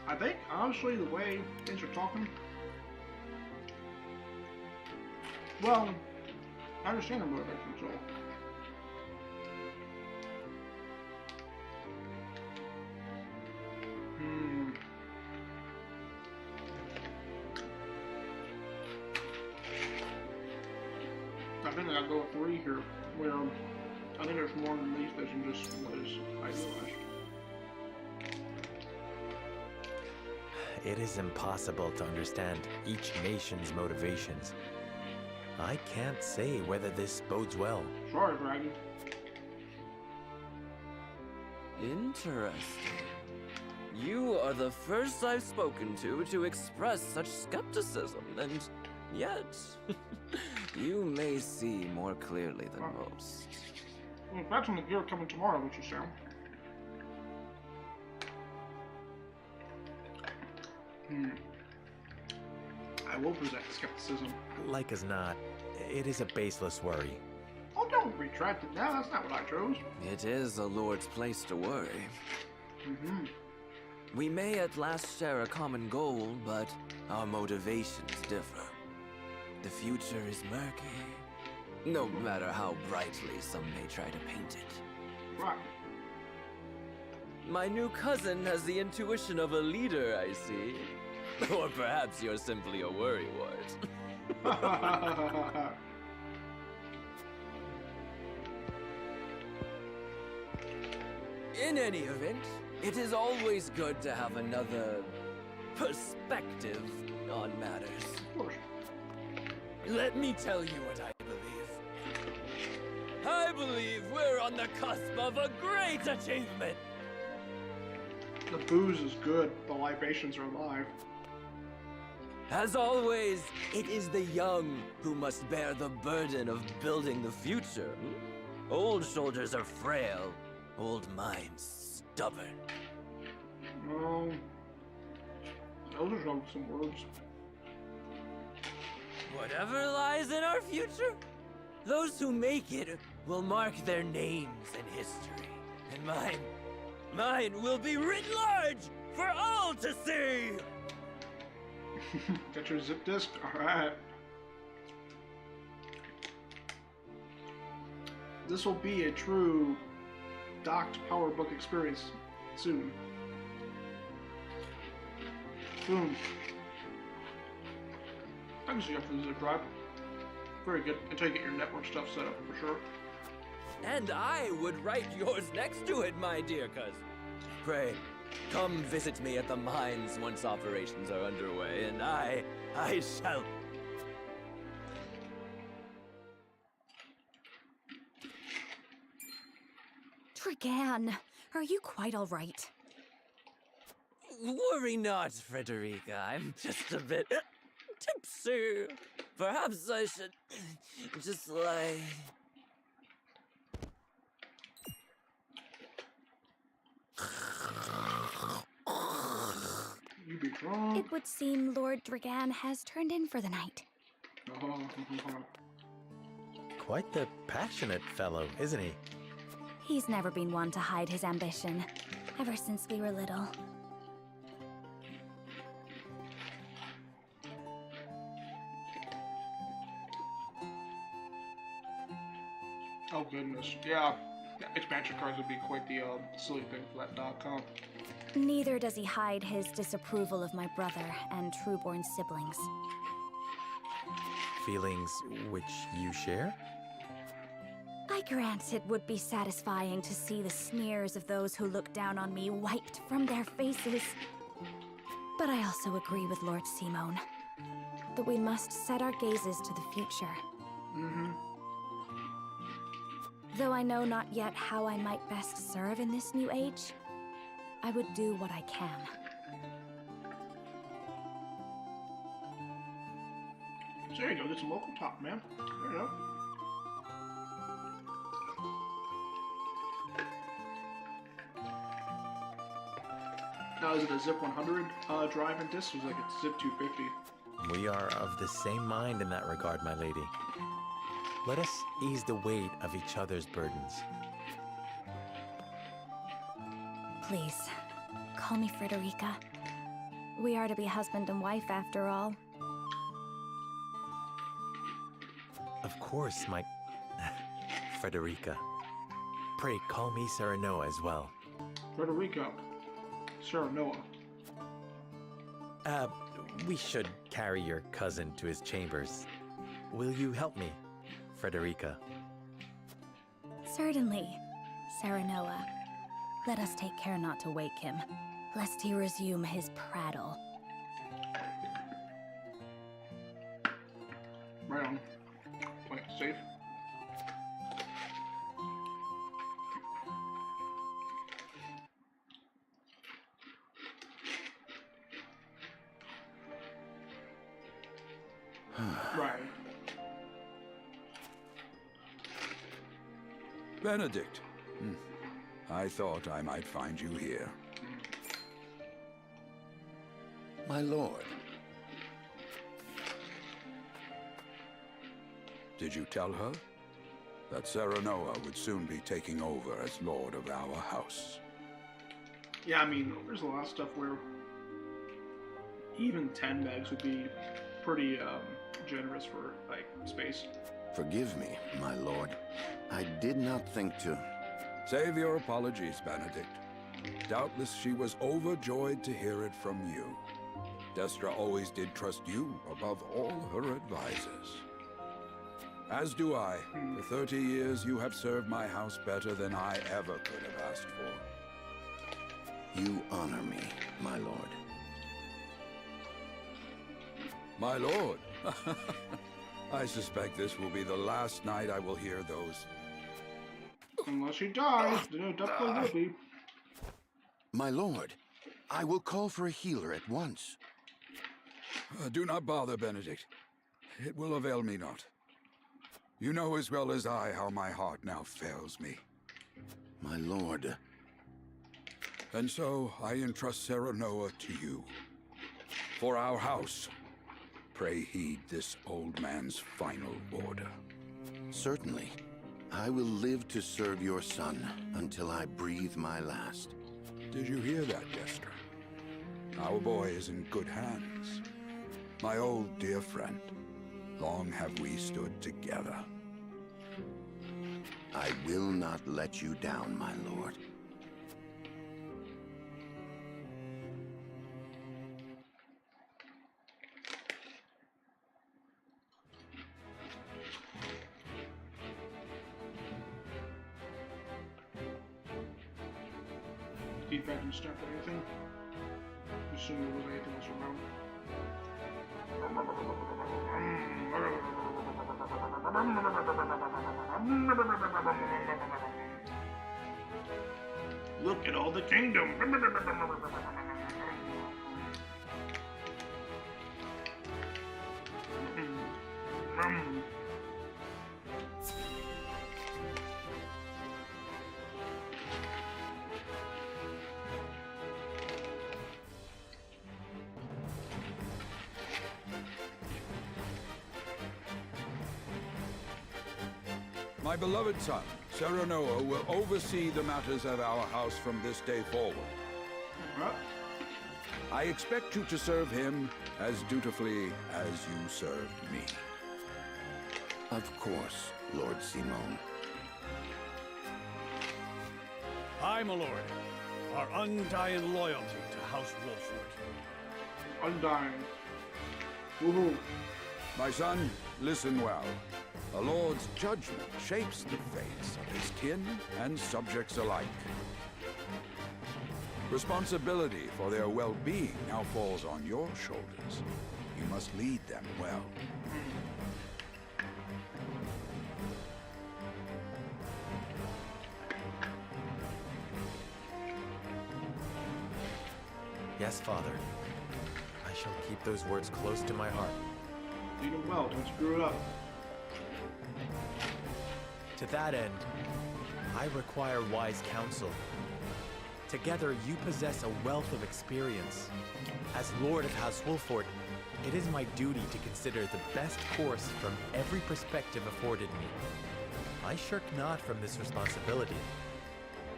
[SPEAKER 1] I think, honestly, the way things are talking, well, I understand the motivation, so. I think I gotta go with 3 here, where I think there's more underneath this than just what is idealized.
[SPEAKER 5] It is impossible to understand each nation's motivations. I can't say whether this bodes well.
[SPEAKER 1] Sorry, Dragon.
[SPEAKER 12] Interesting. You are the first I've spoken to express such skepticism, and yet, you may see more clearly than most.
[SPEAKER 1] Well, that's on the gear coming tomorrow, what you say? I will present skepticism.
[SPEAKER 5] Like as not, it is a baseless worry.
[SPEAKER 1] Oh, don't retract it now. That's not what I chose.
[SPEAKER 12] It is a lord's place to worry. We may at last share a common goal, but our motivations differ. The future is murky, no matter how brightly some may try to paint it.
[SPEAKER 1] Right.
[SPEAKER 12] My new cousin has the intuition of a leader, I see. Or perhaps you're simply a worrywart. In any event, it is always good to have another perspective on matters.
[SPEAKER 1] Of course.
[SPEAKER 12] Let me tell you what I believe. I believe we're on the cusp of a great achievement.
[SPEAKER 1] The booze is good, the libations are alive.
[SPEAKER 12] As always, it is the young who must bear the burden of building the future. Old shoulders are frail, old minds stubborn.
[SPEAKER 1] No. Those are some words.
[SPEAKER 12] Whatever lies in our future, those who make it will mark their names in history. And mine will be writ large for all to see!
[SPEAKER 1] Got your zip disk? Alright. This will be a true docked power book experience soon. Boom. I can see up for the zip drive. Very good. Until you get your network stuff set up for sure.
[SPEAKER 12] And I would write yours next to it, my dear cousin. Pray, come visit me at the mines once operations are underway, and I shall...
[SPEAKER 11] Dragan, are you quite all right?
[SPEAKER 12] Worry not, Frederica. I'm just a bit tipsy. Perhaps I should just lie...
[SPEAKER 1] You be drunk.
[SPEAKER 11] It would seem Lord Dragan has turned in for the night.
[SPEAKER 5] Quite the passionate fellow, isn't he?
[SPEAKER 11] He's never been one to hide his ambition, ever since we were little.
[SPEAKER 1] Oh goodness, yeah. Expansion cards would be quite the silly thing for that .com.
[SPEAKER 11] Neither does he hide his disapproval of my brother and trueborn siblings.
[SPEAKER 5] Feelings which you share?
[SPEAKER 11] I grant it would be satisfying to see the sneers of those who look down on me wiped from their faces. But I also agree with Lord Simone that we must set our gazes to the future. Though I know not yet how I might best serve in this new age, I would do what I can.
[SPEAKER 1] So there you go, get some local talk, man. There you go. Now, is it a Zip 100 drive and disc, or is it like a Zip 250?
[SPEAKER 5] We are of the same mind in that regard, my lady. Let us ease the weight of each other's burdens.
[SPEAKER 11] Please, call me Frederica. We are to be husband and wife after all.
[SPEAKER 5] Of course, my... Frederica. Pray, call me Serenoa as well.
[SPEAKER 1] Frederica. Serenoa.
[SPEAKER 5] We should carry your cousin to his chambers. Will you help me, Frederica?
[SPEAKER 11] Certainly, Serenoa. Let us take care not to wake him, lest he resume his prattle.
[SPEAKER 1] Right on. Playing it safe. Right.
[SPEAKER 3] Benedict. I thought I might find you here.
[SPEAKER 13] My lord.
[SPEAKER 3] Did you tell her that Serenoa would soon be taking over as lord of our house?
[SPEAKER 1] Yeah, I mean, there's a lot of stuff where even 10 megs would be pretty generous for, like, space.
[SPEAKER 13] Forgive me, my lord. I did not think to...
[SPEAKER 3] Save your apologies, Benedict. Doubtless she was overjoyed to hear it from you. Destra always did trust you above all her advisors. As do I. For 30 years, you have served my house better than I ever could have asked for.
[SPEAKER 13] You honor me, my lord.
[SPEAKER 3] My lord? I suspect this will be the last night I will hear those.
[SPEAKER 1] Unless she dies, then it definitely will be.
[SPEAKER 13] My lord, I will call for a healer at once.
[SPEAKER 3] Do not bother, Benedict. It will avail me not. You know as well as I how my heart now fails me.
[SPEAKER 13] My lord.
[SPEAKER 3] And so I entrust Serenoa to you. For our house, pray heed this old man's final order.
[SPEAKER 13] Certainly. I will live to serve your son until I breathe my last.
[SPEAKER 3] Did you hear that, Destra? Our boy is in good hands. My old dear friend. Long have we stood together.
[SPEAKER 13] I will not let you down, my lord.
[SPEAKER 1] Feedback and stuff or anything? Assuming there was anything else around. Look at all the kingdom.
[SPEAKER 3] My beloved son, Serenoa, will oversee the matters of our house from this day forward. I expect you to serve him as dutifully as you served me.
[SPEAKER 13] Of course, Lord Simone.
[SPEAKER 14] Aye, my lord. Our undying loyalty to House Wolford.
[SPEAKER 1] Undying. Woohoo.
[SPEAKER 3] My son, listen well. A lord's judgment shapes the fates of his kin and subjects alike. Responsibility for their well-being now falls on your shoulders. You must lead them well.
[SPEAKER 5] Yes, Father. I shall keep those words close to my heart.
[SPEAKER 1] Lead them well, don't screw it up.
[SPEAKER 5] To that end, I require wise counsel. Together, you possess a wealth of experience. As Lord of House Wolford, it is my duty to consider the best course from every perspective afforded me. I shirk not from this responsibility.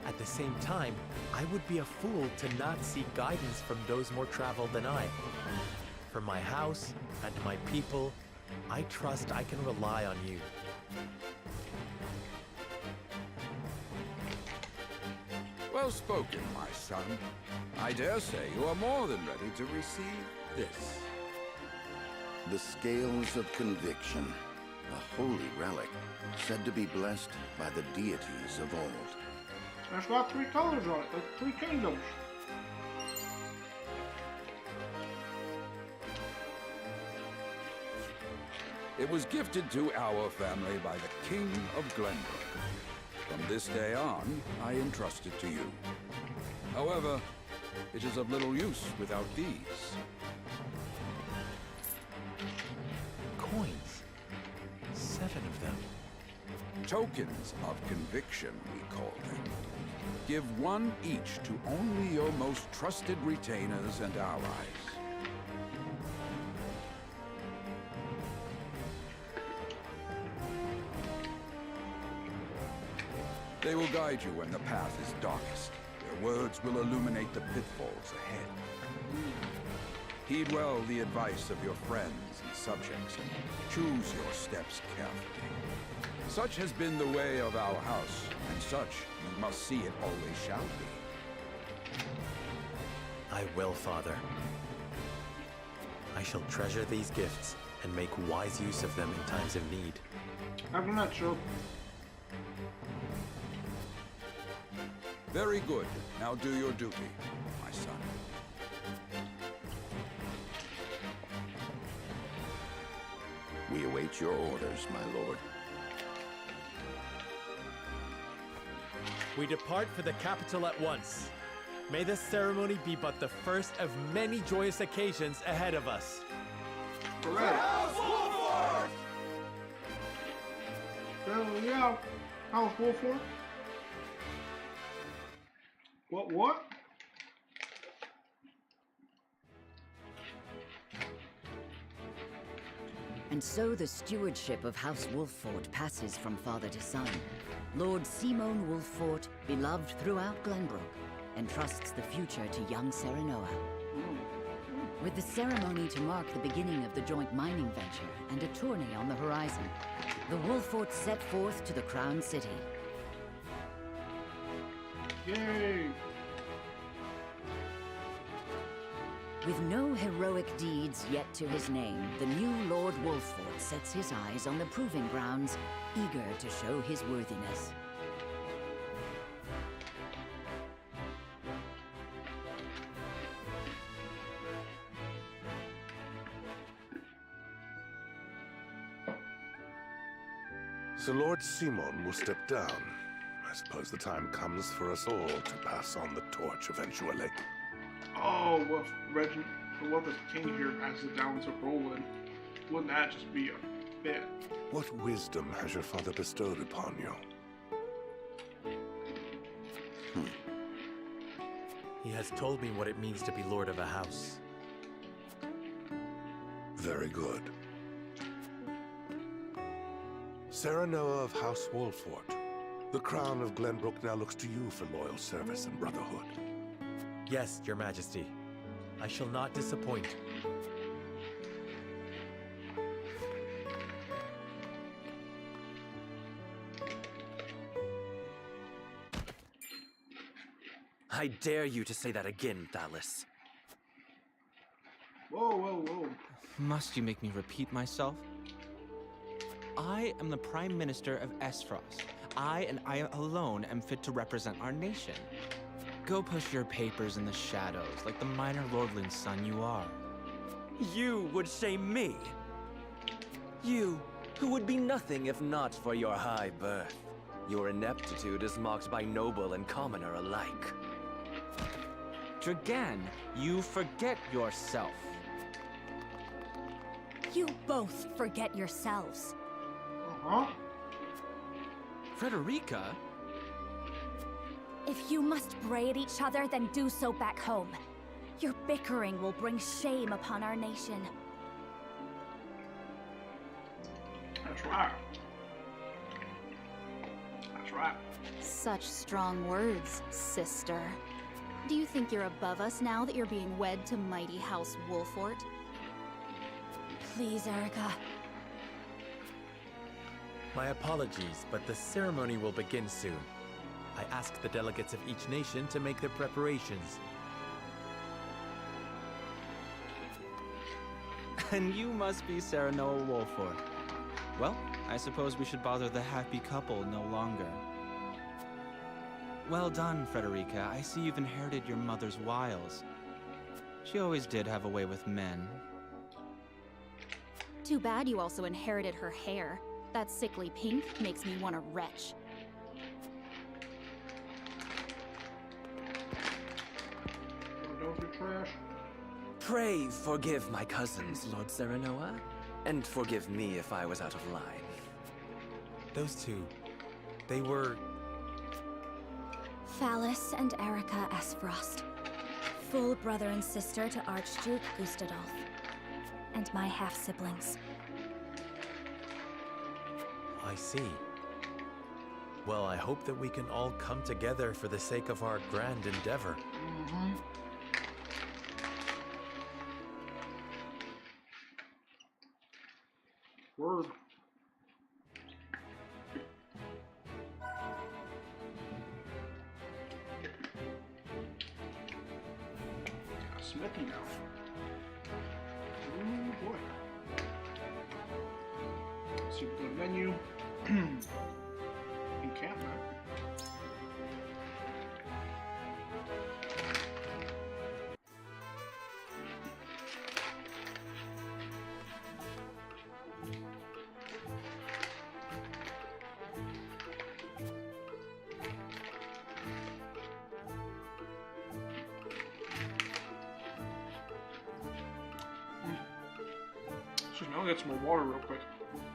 [SPEAKER 5] At the same time, I would be a fool to not seek guidance from those more traveled than I. For my house and my people, I trust I can rely on you.
[SPEAKER 3] Well spoken, my son. I dare say you are more than ready to receive this.
[SPEAKER 13] The scales of conviction, a holy relic, said to be blessed by the deities of old.
[SPEAKER 1] It's got 3 colors on it, like 3 kingdoms.
[SPEAKER 3] It was gifted to our family by the King of Glenbrook. From this day on, I entrust it to you. However, it is of little use without these.
[SPEAKER 5] Coins. 7 of them.
[SPEAKER 3] Tokens of conviction, we call them. Give one each to only your most trusted retainers and allies. They will guide you when the path is darkest, where words will illuminate the pitfalls ahead. Heed well the advice of your friends and subjects, and choose your steps carefully. Such has been the way of our house, and such you must see it always shall be.
[SPEAKER 5] I will, Father. I shall treasure these gifts and make wise use of them in times of need.
[SPEAKER 1] I'm not sure.
[SPEAKER 3] Very good. Now do your duty, my son.
[SPEAKER 13] We await your orders, my lord.
[SPEAKER 5] We depart for the capital at once. May this ceremony be but the first of many joyous occasions ahead of us.
[SPEAKER 1] Correct. Hell yeah. House Wolford. What?
[SPEAKER 2] And so the stewardship of House Wolffort passes from father to son. Lord Simon Wolffort, beloved throughout Glenbrook, entrusts the future to young Serenoa. With the ceremony to mark the beginning of the joint mining venture and a tourney on the horizon, the Wolfforts set forth to the Crown City.
[SPEAKER 1] Yay!
[SPEAKER 2] With no heroic deeds yet to his name, the new Lord Wolffort sets his eyes on the proving grounds, eager to show his worthiness.
[SPEAKER 15] So Lord Simon will step down. I suppose the time comes for us all to pass on the torch eventually.
[SPEAKER 1] Oh, well, what the king here passes it down to Roland? Wouldn't that just be a bit?
[SPEAKER 15] What wisdom has your father bestowed upon you?
[SPEAKER 5] He has told me what it means to be lord of a house.
[SPEAKER 15] Very good. Serenoa of House Wolffort, the crown of Glenbrook now looks to you for loyal service and brotherhood.
[SPEAKER 5] Yes, Your Majesty. I shall not disappoint.
[SPEAKER 7] I dare you to say that again, Thalis.
[SPEAKER 1] Whoa.
[SPEAKER 16] Must you make me repeat myself? I am the Prime Minister of Esfrost. I and I alone am fit to represent our nation. Go push your papers in the shadows like the minor lordling's son you are.
[SPEAKER 7] You would shame me. You, who would be nothing if not for your high birth. Your ineptitude is mocked by noble and commoner alike.
[SPEAKER 16] Dragan, you forget yourself.
[SPEAKER 11] You both forget yourselves.
[SPEAKER 16] Frederica?
[SPEAKER 11] If you must bray at each other, then do so back home. Your bickering will bring shame upon our nation.
[SPEAKER 1] That's right.
[SPEAKER 17] Such strong words, sister. Do you think you're above us now that you're being wed to mighty House Wolffort?
[SPEAKER 11] Please, Erica.
[SPEAKER 5] My apologies, but the ceremony will begin soon. I ask the delegates of each nation to make their preparations.
[SPEAKER 16] And you must be Serenoa Wolffort. Well, I suppose we should bother the happy couple no longer. Well done, Frederica. I see you've inherited your mother's wiles. She always did have a way with men.
[SPEAKER 17] Too bad you also inherited her hair. That sickly pink makes me want to retch.
[SPEAKER 1] Don't be trash.
[SPEAKER 7] Pray forgive my cousins, Lord Serenoa, and forgive me if I was out of line.
[SPEAKER 5] Those two, they were...
[SPEAKER 11] Thalis and Erica Esfrost. Full brother and sister to Archduke Gustadolf. And my half-siblings.
[SPEAKER 5] I see. Well, I hope that we can all come together for the sake of our grand endeavor.
[SPEAKER 1] Mm-hmm. Word. Smithy now. Oh boy. Let's see, the menu. Encampment. Excuse me, I'll get some more water real quick.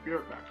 [SPEAKER 1] Be right back.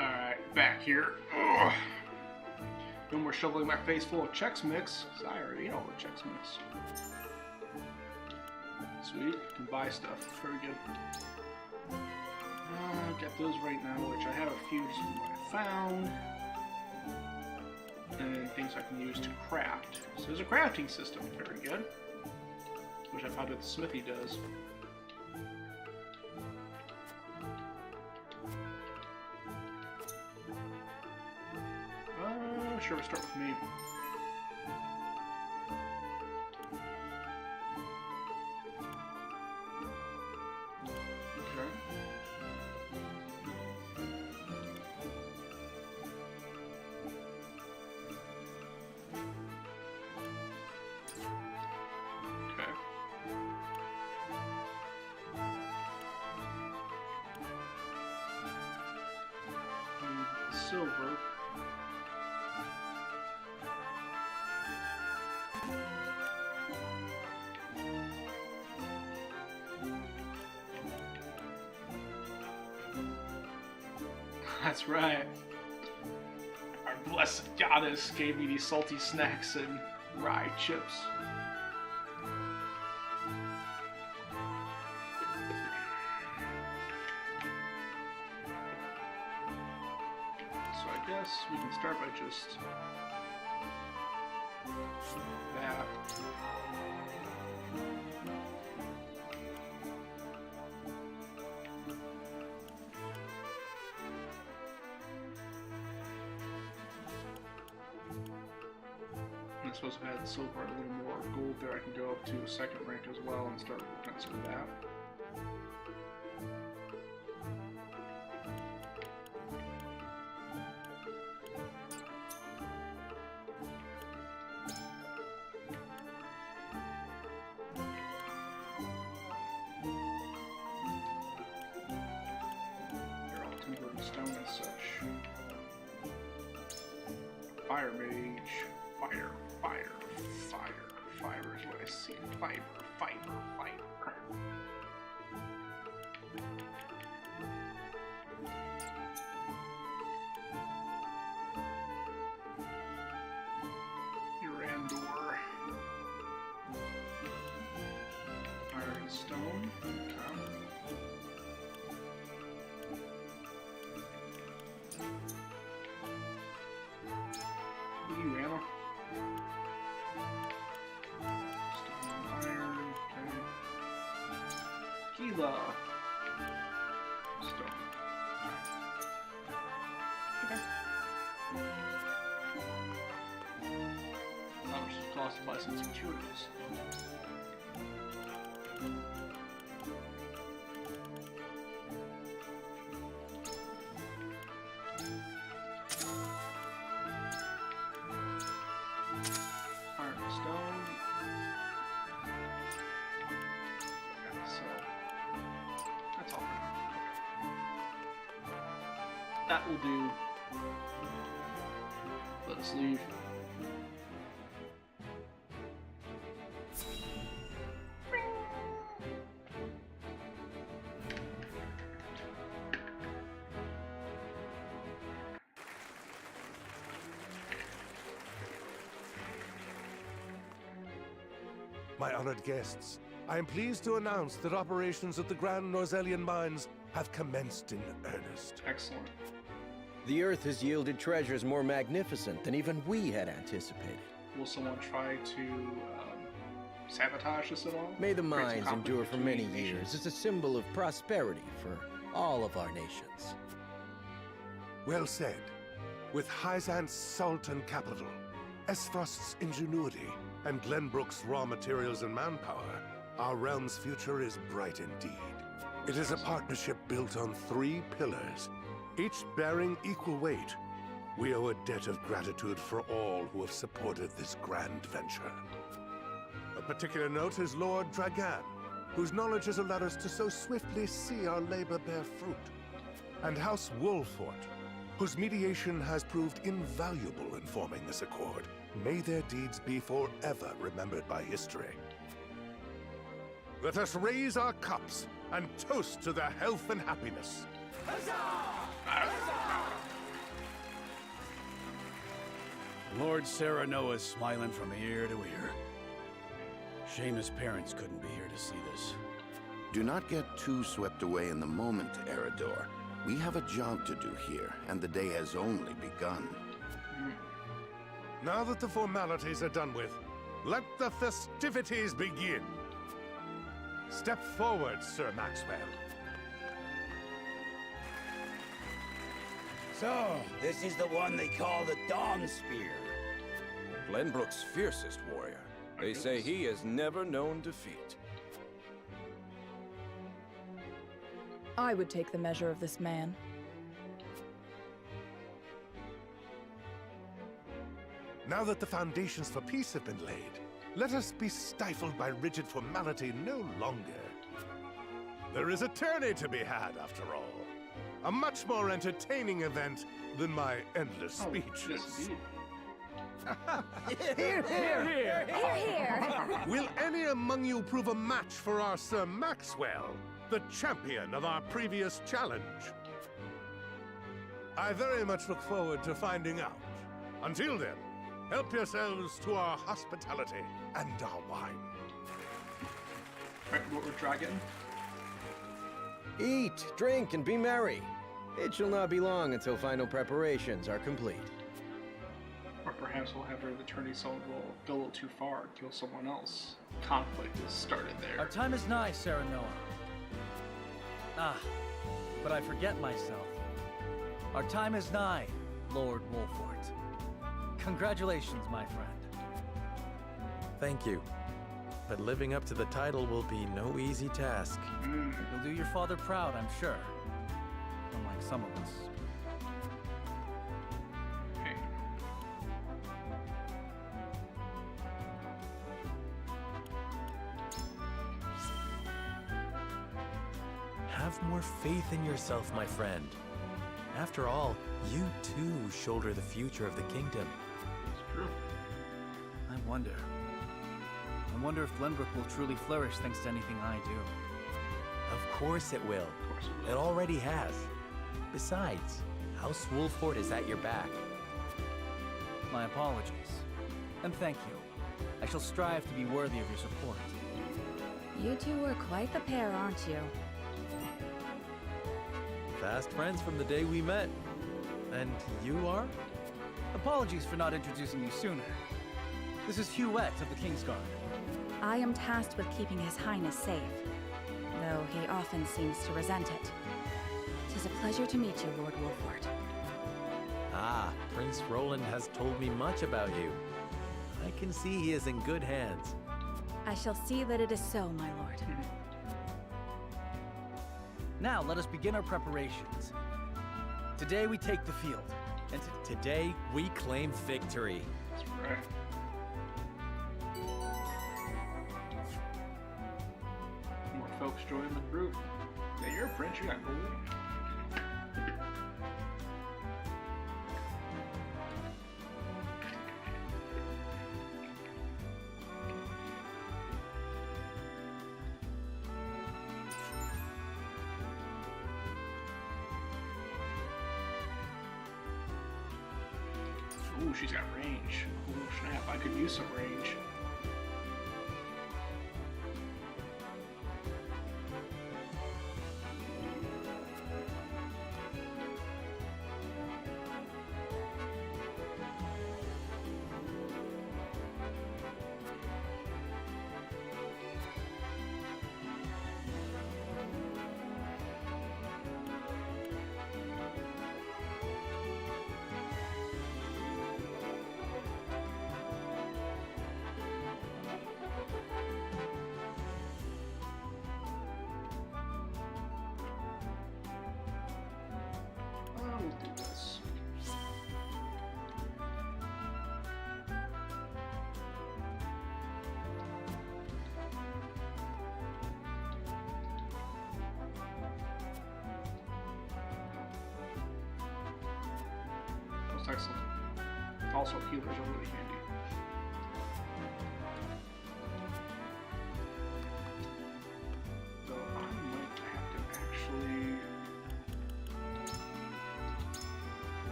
[SPEAKER 1] Alright, back here. Ugh. No more shoveling my face full of Chex Mix, because I already ate all the Chex Mix. Sweet, can buy stuff. Very good. Get those right now, which I have a few just from what I found. And then things I can use to craft. So there's a crafting system. Very good. Which I found what the smithy does. Sure, we'll start with me. Okay. Okay. Silver. That's right. Our blessed goddess gave me these salty snacks and rye chips. So I guess we can start by just that. I suppose if I had silver and a little more gold there, I can go up to a second rank as well and start working on some of that. They're all timber and stone and such. fire mage. Fire is what I see. Fiber. Urandor. Iron stone. You ammo. Stone, iron, okay. Gila. Stone. Okay. How much does it cost to buy some materials? That will do. Let us leave.
[SPEAKER 15] My honored guests, I am pleased to announce that operations at the Grand Norzelian Mines have commenced in earnest.
[SPEAKER 1] Excellent.
[SPEAKER 18] The Earth has yielded treasures more magnificent than even we had anticipated.
[SPEAKER 1] Will someone try to sabotage this at all?
[SPEAKER 18] May the mines endure for many years as a symbol of prosperity for all of our nations.
[SPEAKER 15] Well said. With Hyzant's salt and capital, Esfrost's ingenuity, and Glenbrook's raw materials and manpower, our realm's future is bright indeed. It is a partnership built on 3 pillars, each bearing equal weight. We owe a debt of gratitude for all who have supported this grand venture. A particular note is Lord Dragan, whose knowledge has allowed us to so swiftly see our labor bear fruit. And House Wolfort, whose mediation has proved invaluable in forming this accord. May their deeds be forever remembered by history. Let us raise our cups and toast to their health and happiness.
[SPEAKER 14] Lord Serenoa's smiling from ear to ear. Shame his parents couldn't be here to see this.
[SPEAKER 13] Do not get too swept away in the moment, Eridor. We have a job to do here, and the day has only begun.
[SPEAKER 15] Now that the formalities are done with, let the festivities begin. Step forward, Sir Maxwell.
[SPEAKER 12] So, this is the one they call the Dawn Spear.
[SPEAKER 3] Glenbrook's fiercest warrior. They say he has never known defeat.
[SPEAKER 19] I would take the measure of this man.
[SPEAKER 15] Now that the foundations for peace have been laid, let us be stifled by rigid formality no longer. There is a tourney to be had, after all. A much more entertaining event than my endless speeches.
[SPEAKER 6] Hear, hear! Hear, hear!
[SPEAKER 15] Will any among you prove a match for our Sir Maxwell, the champion of our previous challenge? I very much look forward to finding out. Until then, help yourselves to our hospitality and our wine.
[SPEAKER 1] Right, what we're dragging?
[SPEAKER 18] Eat, drink, and be merry. It shall not be long until final preparations are complete.
[SPEAKER 1] Or perhaps we'll have the tourney someone will go a little too far and kill someone else. Conflict is started there.
[SPEAKER 9] Our time is nigh, Serenoa. Ah, but I forget myself. Our time is nigh, Lord Wolfort. Congratulations, my friend.
[SPEAKER 5] Thank you. But living up to the title will be no easy task.
[SPEAKER 9] You'll do your father proud, I'm sure. Unlike some of us.
[SPEAKER 1] Okay.
[SPEAKER 5] Have more faith in yourself, my friend. After all, you too shoulder the future of the kingdom.
[SPEAKER 1] True.
[SPEAKER 9] I wonder if Glenbrook will truly flourish thanks to anything I do.
[SPEAKER 5] Of course it will.
[SPEAKER 1] Of course it will.
[SPEAKER 5] It already has. Besides, House Wolford is at your back.
[SPEAKER 9] My apologies. And thank you. I shall strive to be worthy of your support.
[SPEAKER 11] You two are quite the pair, aren't you?
[SPEAKER 5] Fast friends from the day we met. And you are?
[SPEAKER 9] Apologies for not introducing you sooner. This is Huette of the Kingsguard.
[SPEAKER 11] I am tasked with keeping His Highness safe, though he often seems to resent it. 'Tis a pleasure to meet you, Lord Wolford.
[SPEAKER 5] Ah, Prince Roland has told me much about you. I can see he is in good hands.
[SPEAKER 11] I shall see that it is so, my lord.
[SPEAKER 9] Now, let us begin our preparations. Today we take the field, and
[SPEAKER 5] today we claim victory.
[SPEAKER 1] That's right. More folks join the group. Yeah, you're a prince, you got gold. Ooh, she's got range. Ooh, snap, I could use some range. We'll do this. That's excellent. Also, healers are really handy. So I might have to actually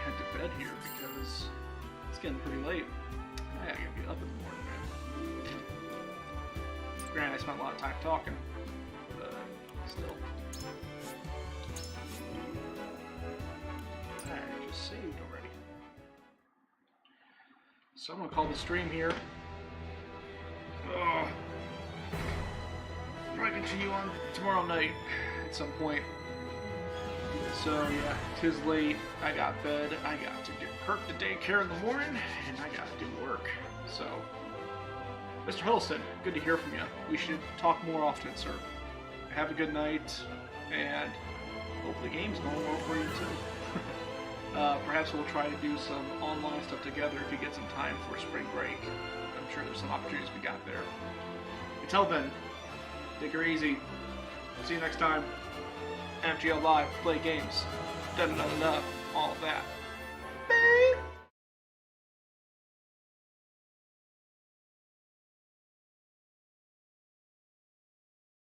[SPEAKER 1] head to bed here because it's getting pretty late. I gotta be up in the morning, man. Granted, I spent a lot of time talking, but still. I just saved already. So I'm gonna call the stream here. Probably continue on tomorrow night at some point. So yeah, 'tis late. I got bed. I got to get Kirk to daycare in the morning, and I got to do work. So, Mr. Huddleston, good to hear from you. We should talk more often, sir. Have a good night, and hope the game's going well for you too. Perhaps we'll try to do some online stuff together if you get some time for spring break. I'm sure there's some opportunities we got there. Until then, take her easy. See you next time. NFGL Live, play games, all of that.